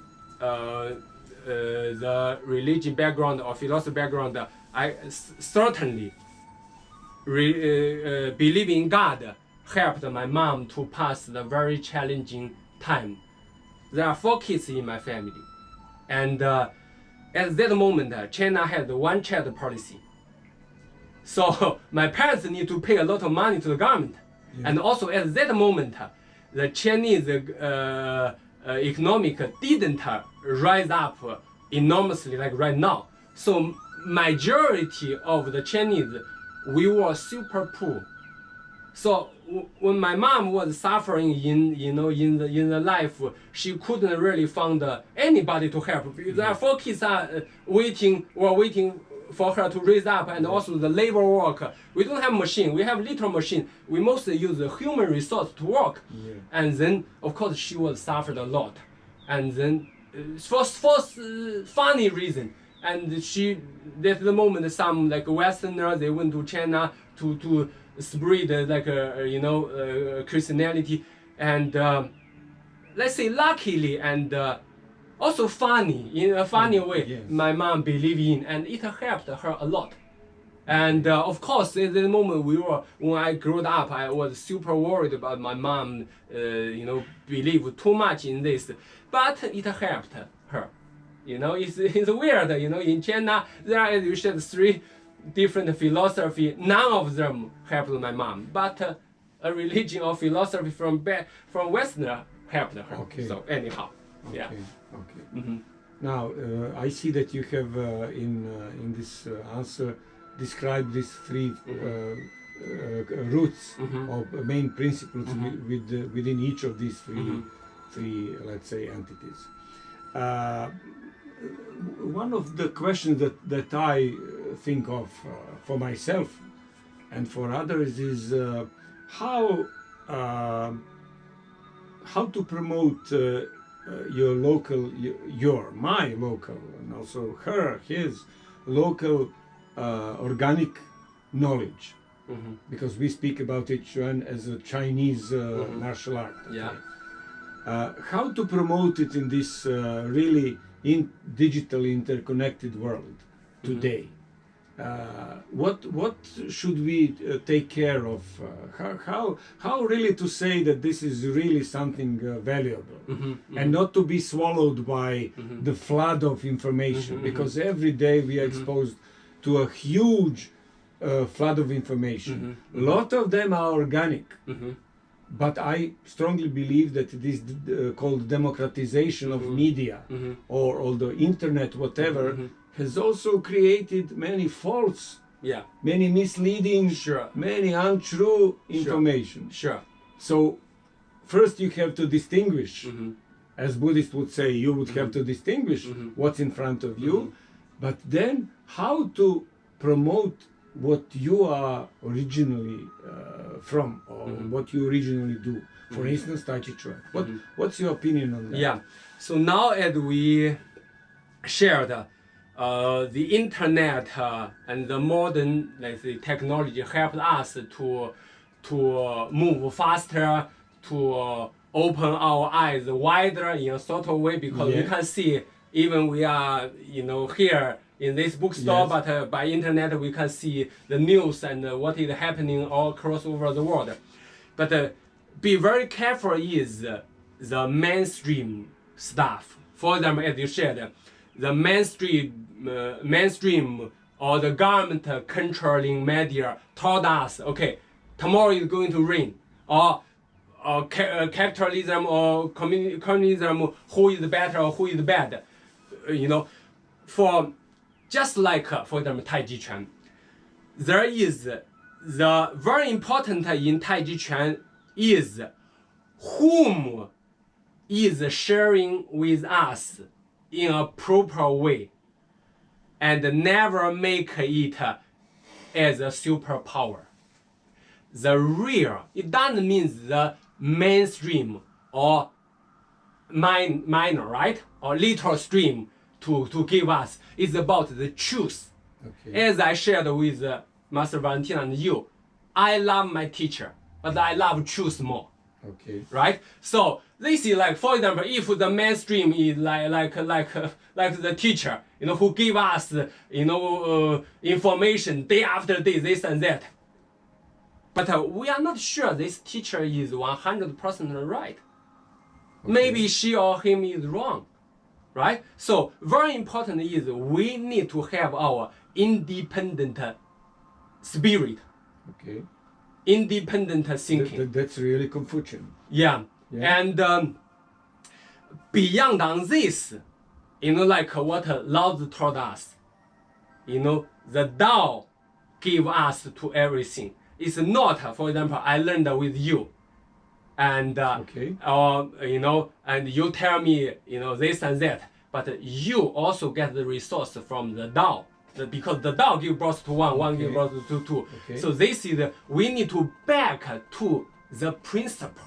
Speaker 2: religion background or philosophy background, I certainly believe in God helped my mom to pass the very challenging time. There are 4 kids in my family, and at that moment China had the one-child policy. So my parents need to pay a lot of money to the government. Yeah. And also at that moment the Chinese economic didn't rise up enormously like right now. So majority of the Chinese, we were super poor. So when my mom was suffering in the life, she couldn't really find anybody to help. There are 4 kids are waiting for her to raise up, and also the labor work. We don't have machine. We have little machine. We mostly use the human resource to work. Yeah. And then of course she was suffered a lot, and then for funny reason. And she, at the moment, some like Westerners, they went to China to spread like Christianity, and let's say luckily and also funny in a funny way. Yes. My mom believed in, and it helped her a lot. And of course, at the moment when I grew up, I was super worried about my mom, believe too much in this, but it helped her. It's weird. In China, there are, as you said, 3 different philosophy. None of them helped my mom, but a religion or philosophy from Western helped her. Okay. So anyhow, yeah.
Speaker 4: Okay.
Speaker 2: Mm-hmm.
Speaker 4: Now, I see that you have in this answer described these three roots or main principles within each of these three, let's say, entities. One of the questions that I think of for myself and for others is how to promote my local, and also his local organic knowledge, because we speak about Taijiquan as a Chinese martial art. Okay?
Speaker 2: Yeah.
Speaker 4: How to promote it in this really digitally interconnected world today? What should we take care of? How really to say that this is really something valuable and not to be swallowed by the flood of information, because every day we are exposed to a huge flood of information. A lot of them are organic, but I strongly believe that it is called democratization of media or the internet, whatever, has also created many false, many misleading, many untrue information. So first you have to distinguish, as Buddhists would say, you would have to distinguish what's in front of you, but then how to promote what you are originally from, or what you originally do. For instance, Taichichuan. What's your opinion on that?
Speaker 2: Yeah. So now as we shared, the internet and the modern, let's say, technology helped us to move faster, to open our eyes wider in a sort of way, because we can see, even we are, here in this bookstore, but by internet we can see the news and what is happening all across over the world. But be very careful is the mainstream stuff. For example, as you said, the mainstream or the government controlling media told us, okay, tomorrow is going to rain, or capitalism or communism, who is better or who is bad, for just like, for example, Taijiquan, there is the very important in Taijiquan is whom is sharing with us in a proper way, and never make it as a superpower. The real, it doesn't mean the mainstream or minor, right? Or little stream to give us. It's about the truth. Okay. As I shared with Master Valentina and you, I love my teacher, but I love truth more.
Speaker 4: Okay.
Speaker 2: Right? So this is like, for example, if the mainstream is like the teacher, who give us, information day after day, this and that. But we are not sure this teacher is 100% right. Okay. Maybe she or him is wrong. Right? So very important is we need to have our independent spirit. Okay. Independent thinking.
Speaker 4: That's really Confucian.
Speaker 2: Yeah. And beyond on this, like what Lao Tzu told us, the Tao give us to everything. It's not, for example, I learned with you, and and you tell me, this and that, but you also get the resource from the Tao, because the Tao give birth to one, one give birth to two. Okay. So this is, we need to back to the principle.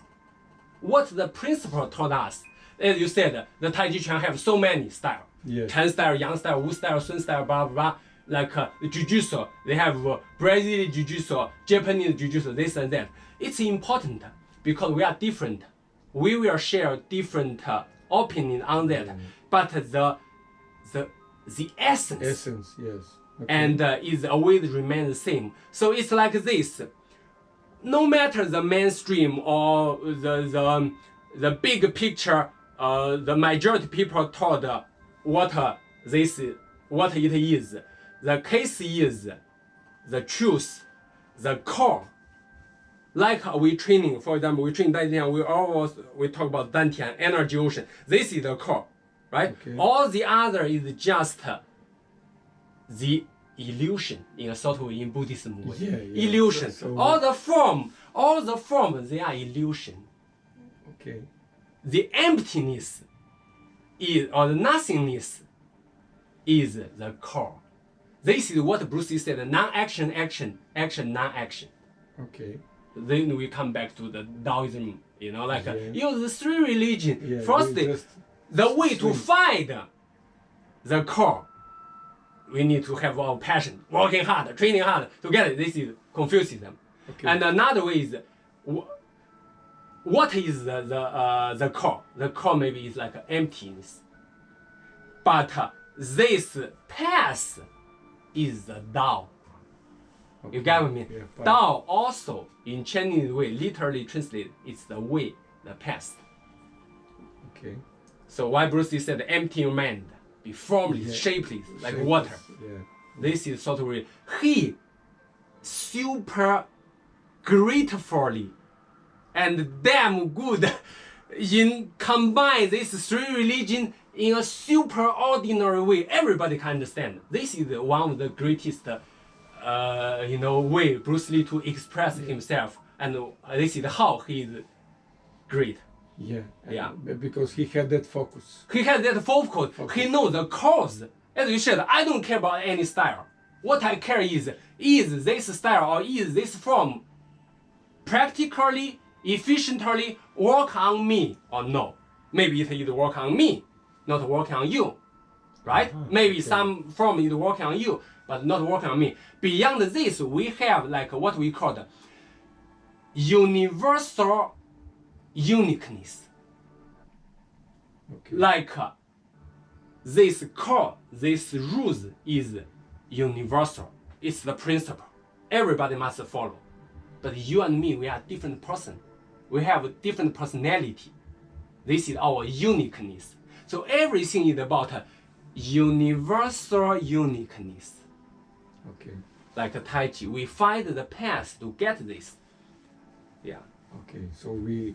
Speaker 2: What the principle taught us. As you said, the Taijiquan have so many styles. Yes. Chen style, Yang style, Wu style, Sun style, blah, blah, blah. Like the Jiu-Jitsu, they have Brazilian Jiu-Jitsu, Japanese Jiu-Jitsu, this and that. It's important because we are different. We will share different opinion on that. But the essence.
Speaker 4: Essence, yes. Okay.
Speaker 2: And is always remain the same. So it's like this. No matter the mainstream or the big picture, the majority people told what it is. The case is the truth, the core. Like we training, for example, we train Dantian, we talk about Dantian, energy ocean. This is the core. right?
Speaker 4: Okay.
Speaker 2: All the other is just the illusion in a sort of in Buddhism way.
Speaker 4: Yeah.
Speaker 2: Illusion.
Speaker 4: So-
Speaker 2: all the form, they are illusion.
Speaker 4: Okay.
Speaker 2: The emptiness is, or the nothingness is the core. This is what Bruce Lee said, non-action, action, action, non-action.
Speaker 4: Okay.
Speaker 2: Then we come back to the Taoism, like
Speaker 4: Yeah.
Speaker 2: use the three religions.
Speaker 4: Yeah.
Speaker 2: First,
Speaker 4: we just-
Speaker 2: the way to find the core, we need to have our passion, working hard, training hard to get it. This is Confucianism.
Speaker 4: Okay.
Speaker 2: And another way is, what is the core? The core maybe is like emptiness. But this path is the Tao. You get what I mean?
Speaker 4: Yeah, fine.
Speaker 2: Tao also, in Chinese way, literally translated, it's the way, the path.
Speaker 4: Okay.
Speaker 2: So why Bruce Lee said empty your mind, be formless,
Speaker 4: Yeah.
Speaker 2: shapeless, like
Speaker 4: Shapeless,
Speaker 2: water.
Speaker 4: Yeah.
Speaker 2: This is sort of he super gratefully and damn good in combine these three religions in a super ordinary way. Everybody can understand. This is one of the greatest, way Bruce Lee to express himself, and this is how he is great.
Speaker 4: Yeah.
Speaker 2: Yeah.
Speaker 4: Because he had that focus.
Speaker 2: He has that focus. He knows the cause. As you said, I don't care about any style. What I care is this style or is this form practically, efficiently work on me or no? Maybe it is work on me, not work on you, right? Maybe some form is working on you, but not working on me. Beyond this, we have like what we call the universal uniqueness.
Speaker 4: Okay.
Speaker 2: Like this core, this rules is universal. It's the principle. Everybody must follow. But you and me, we are different person. We have a different personality. This is our uniqueness. So everything is about universal uniqueness.
Speaker 4: Okay.
Speaker 2: Like Tai Chi, we find the path to get this. Yeah.
Speaker 4: Okay. So we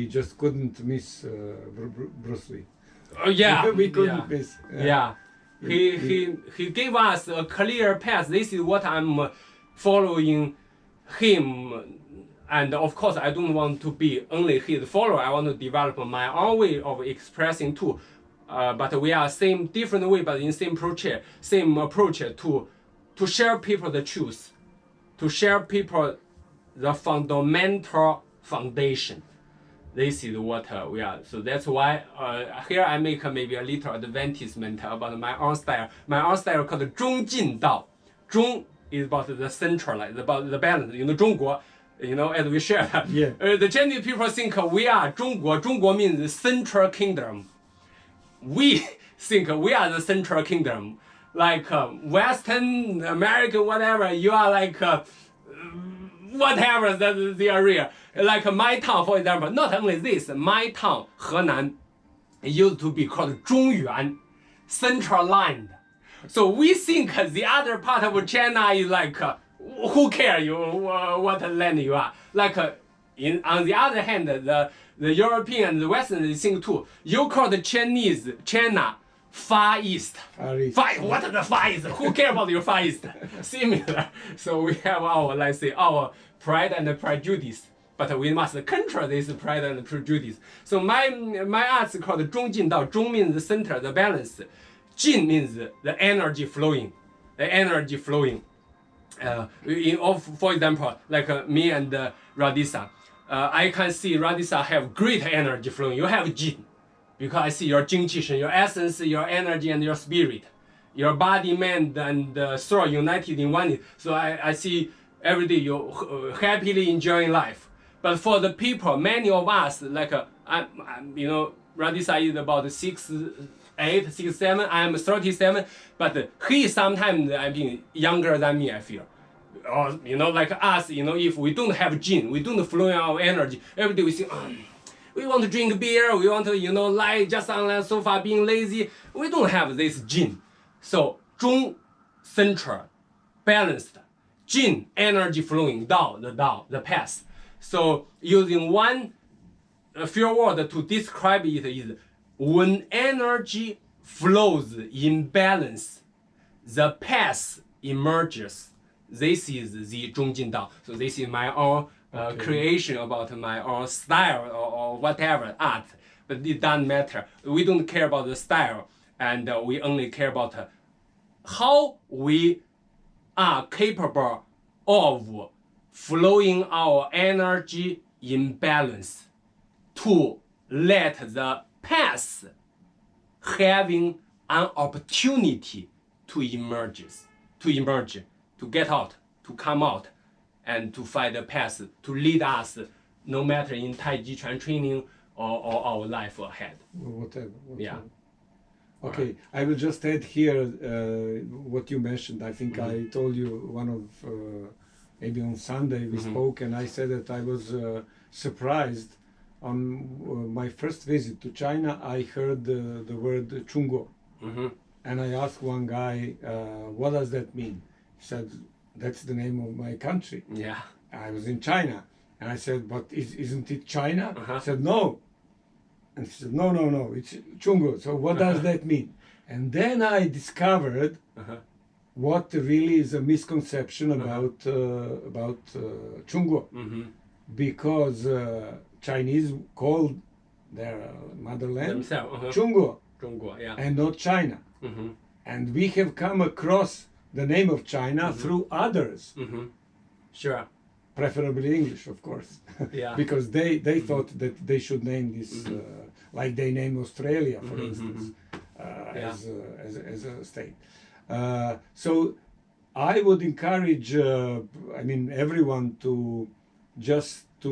Speaker 4: just couldn't miss Bruce Lee.
Speaker 2: Yeah.
Speaker 4: We couldn't
Speaker 2: yeah.
Speaker 4: miss.
Speaker 2: Yeah. He gave us a clear path. This is what I'm following him. And of course, I don't want to be only his follower. I want to develop my own way of expressing too. But we are same different way, but in same approach to share people the truth, to share people the fundamental foundation. This is what we are. So that's why here I make maybe a little advertisement about my own style. My own style called 中进道. 中 is about the central, like about the balance. 中国, as we shared.
Speaker 4: Yeah.
Speaker 2: The Chinese people think we are 中国. 中国 means the central kingdom. We think we are the central kingdom. Like Western American, whatever, you are like whatever that the area. Like my town, for example, not only this, my town, Henan, used to be called 中原, central land. So we think the other part of China is like, who cares what land you are? Like on the other hand, the European and the Western think too. You call the Chinese China Far East. What is the Far East? Who cares about your Far East? Similar. So we have our, let's say, our pride and prejudice. But we must control this pride and prejudice. So my art is called 中进道. 中 means the center, the balance. 进 means the energy flowing. The energy flowing. For example, like me and Radisa. I can see Radisa have great energy flowing. You have Jin. Because I see your Jingqi, your essence, your energy, and your spirit. Your body, mind, and soul united in one. So I see every day you happily enjoying life. But for the people, many of us, like, Radisa is about 6'8", 6'7", I'm 37, but he sometimes, younger than me, I feel. Or, like us, if we don't have Jin, we don't flow in our energy, every day we think, we want to drink beer, we want to, lie just on the sofa being lazy. We don't have this Jin. So, 中, central, balanced, Jin, energy flowing, Dao, the path. So, using one few words to describe it is when energy flows in balance, the path emerges. This is the 中进道. So this is my own creation about my own style or whatever art. But it doesn't matter. We don't care about the style, and we only care about how we are capable of flowing our energy in balance to let the path having an opportunity to emerge, to get out, to come out, and to find a path to lead us, no matter in Taijiquan training or our life ahead.
Speaker 4: Whatever.
Speaker 2: Yeah.
Speaker 4: Okay, I will just add here what you mentioned. I think I told you one of, maybe on Sunday we spoke, and I said that I was surprised. On my first visit to China, I heard the word Chungo. And I asked one guy, what does that mean? He said, that's the name of my country.
Speaker 2: Yeah.
Speaker 4: I was in China. And I said, but isn't it China? He said, no. And he said, no, it's Chungo. So what does that mean? And then I discovered what really is a misconception about Chungo. Because Chinese called their motherland
Speaker 2: Themselves.
Speaker 4: Chungo,
Speaker 2: yeah.
Speaker 4: and not China. And we have come across the name of China through others.
Speaker 2: Sure.
Speaker 4: Preferably English, of course.
Speaker 2: Yeah.
Speaker 4: Because they thought that they should name this, like they name Australia, for instance, as a state. So I would encourage, everyone to just to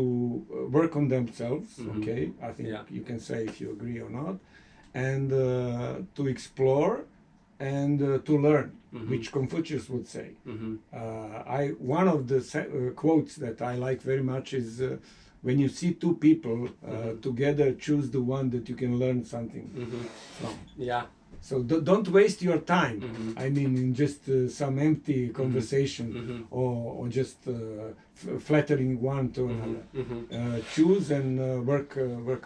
Speaker 4: work on themselves, okay? I think you can say if you agree or not, and to explore and to learn, which Confucius would say. One of the quotes that I like very much is, when you see two people together, choose the one that you can learn something from.
Speaker 2: Yeah.
Speaker 4: So don't waste your time. I mean, in just some empty conversation or just flattering one to another. Choose and work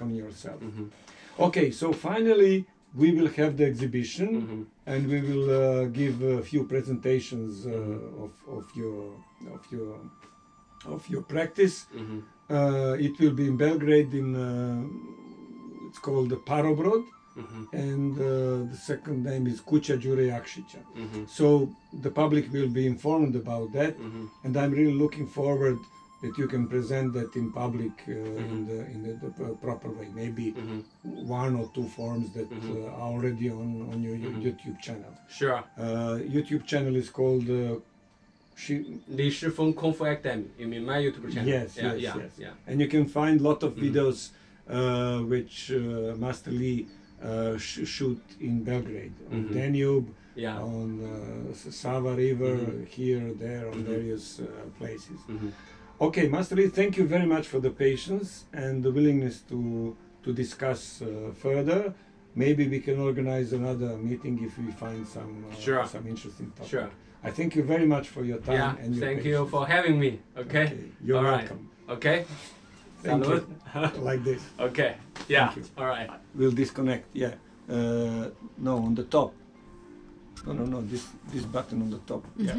Speaker 4: on yourself. Okay, so finally we will have the exhibition, and we will give a few presentations of your practice. It will be in Belgrade. It's called the Parobrod. And the second name is Kuća Đure Jakšića. So the public will be informed about that, and I'm really looking forward that you can present that in public in the proper way. Maybe one or two forms that are already on your YouTube channel.
Speaker 2: Sure.
Speaker 4: YouTube channel is called
Speaker 2: 李世锋功夫 Academy. You mean my YouTube channel?
Speaker 4: Yes. And you can find a lot of videos which Master Li shoot in Belgrade, on Danube, on Sava River, here, there, on various places. Okay, Master Li, thank you very much for the patience and the willingness to discuss further. Maybe we can organize another meeting if we find some interesting topic.
Speaker 2: Sure.
Speaker 4: I thank you very much for your time and your
Speaker 2: thank
Speaker 4: patience.
Speaker 2: you for having me. Okay.
Speaker 4: You're welcome.
Speaker 2: Okay.
Speaker 4: Thank you. Like this.
Speaker 2: Okay. Yeah.
Speaker 4: All right. We'll disconnect. Yeah. No, on the top. No. This button on the top. Yeah.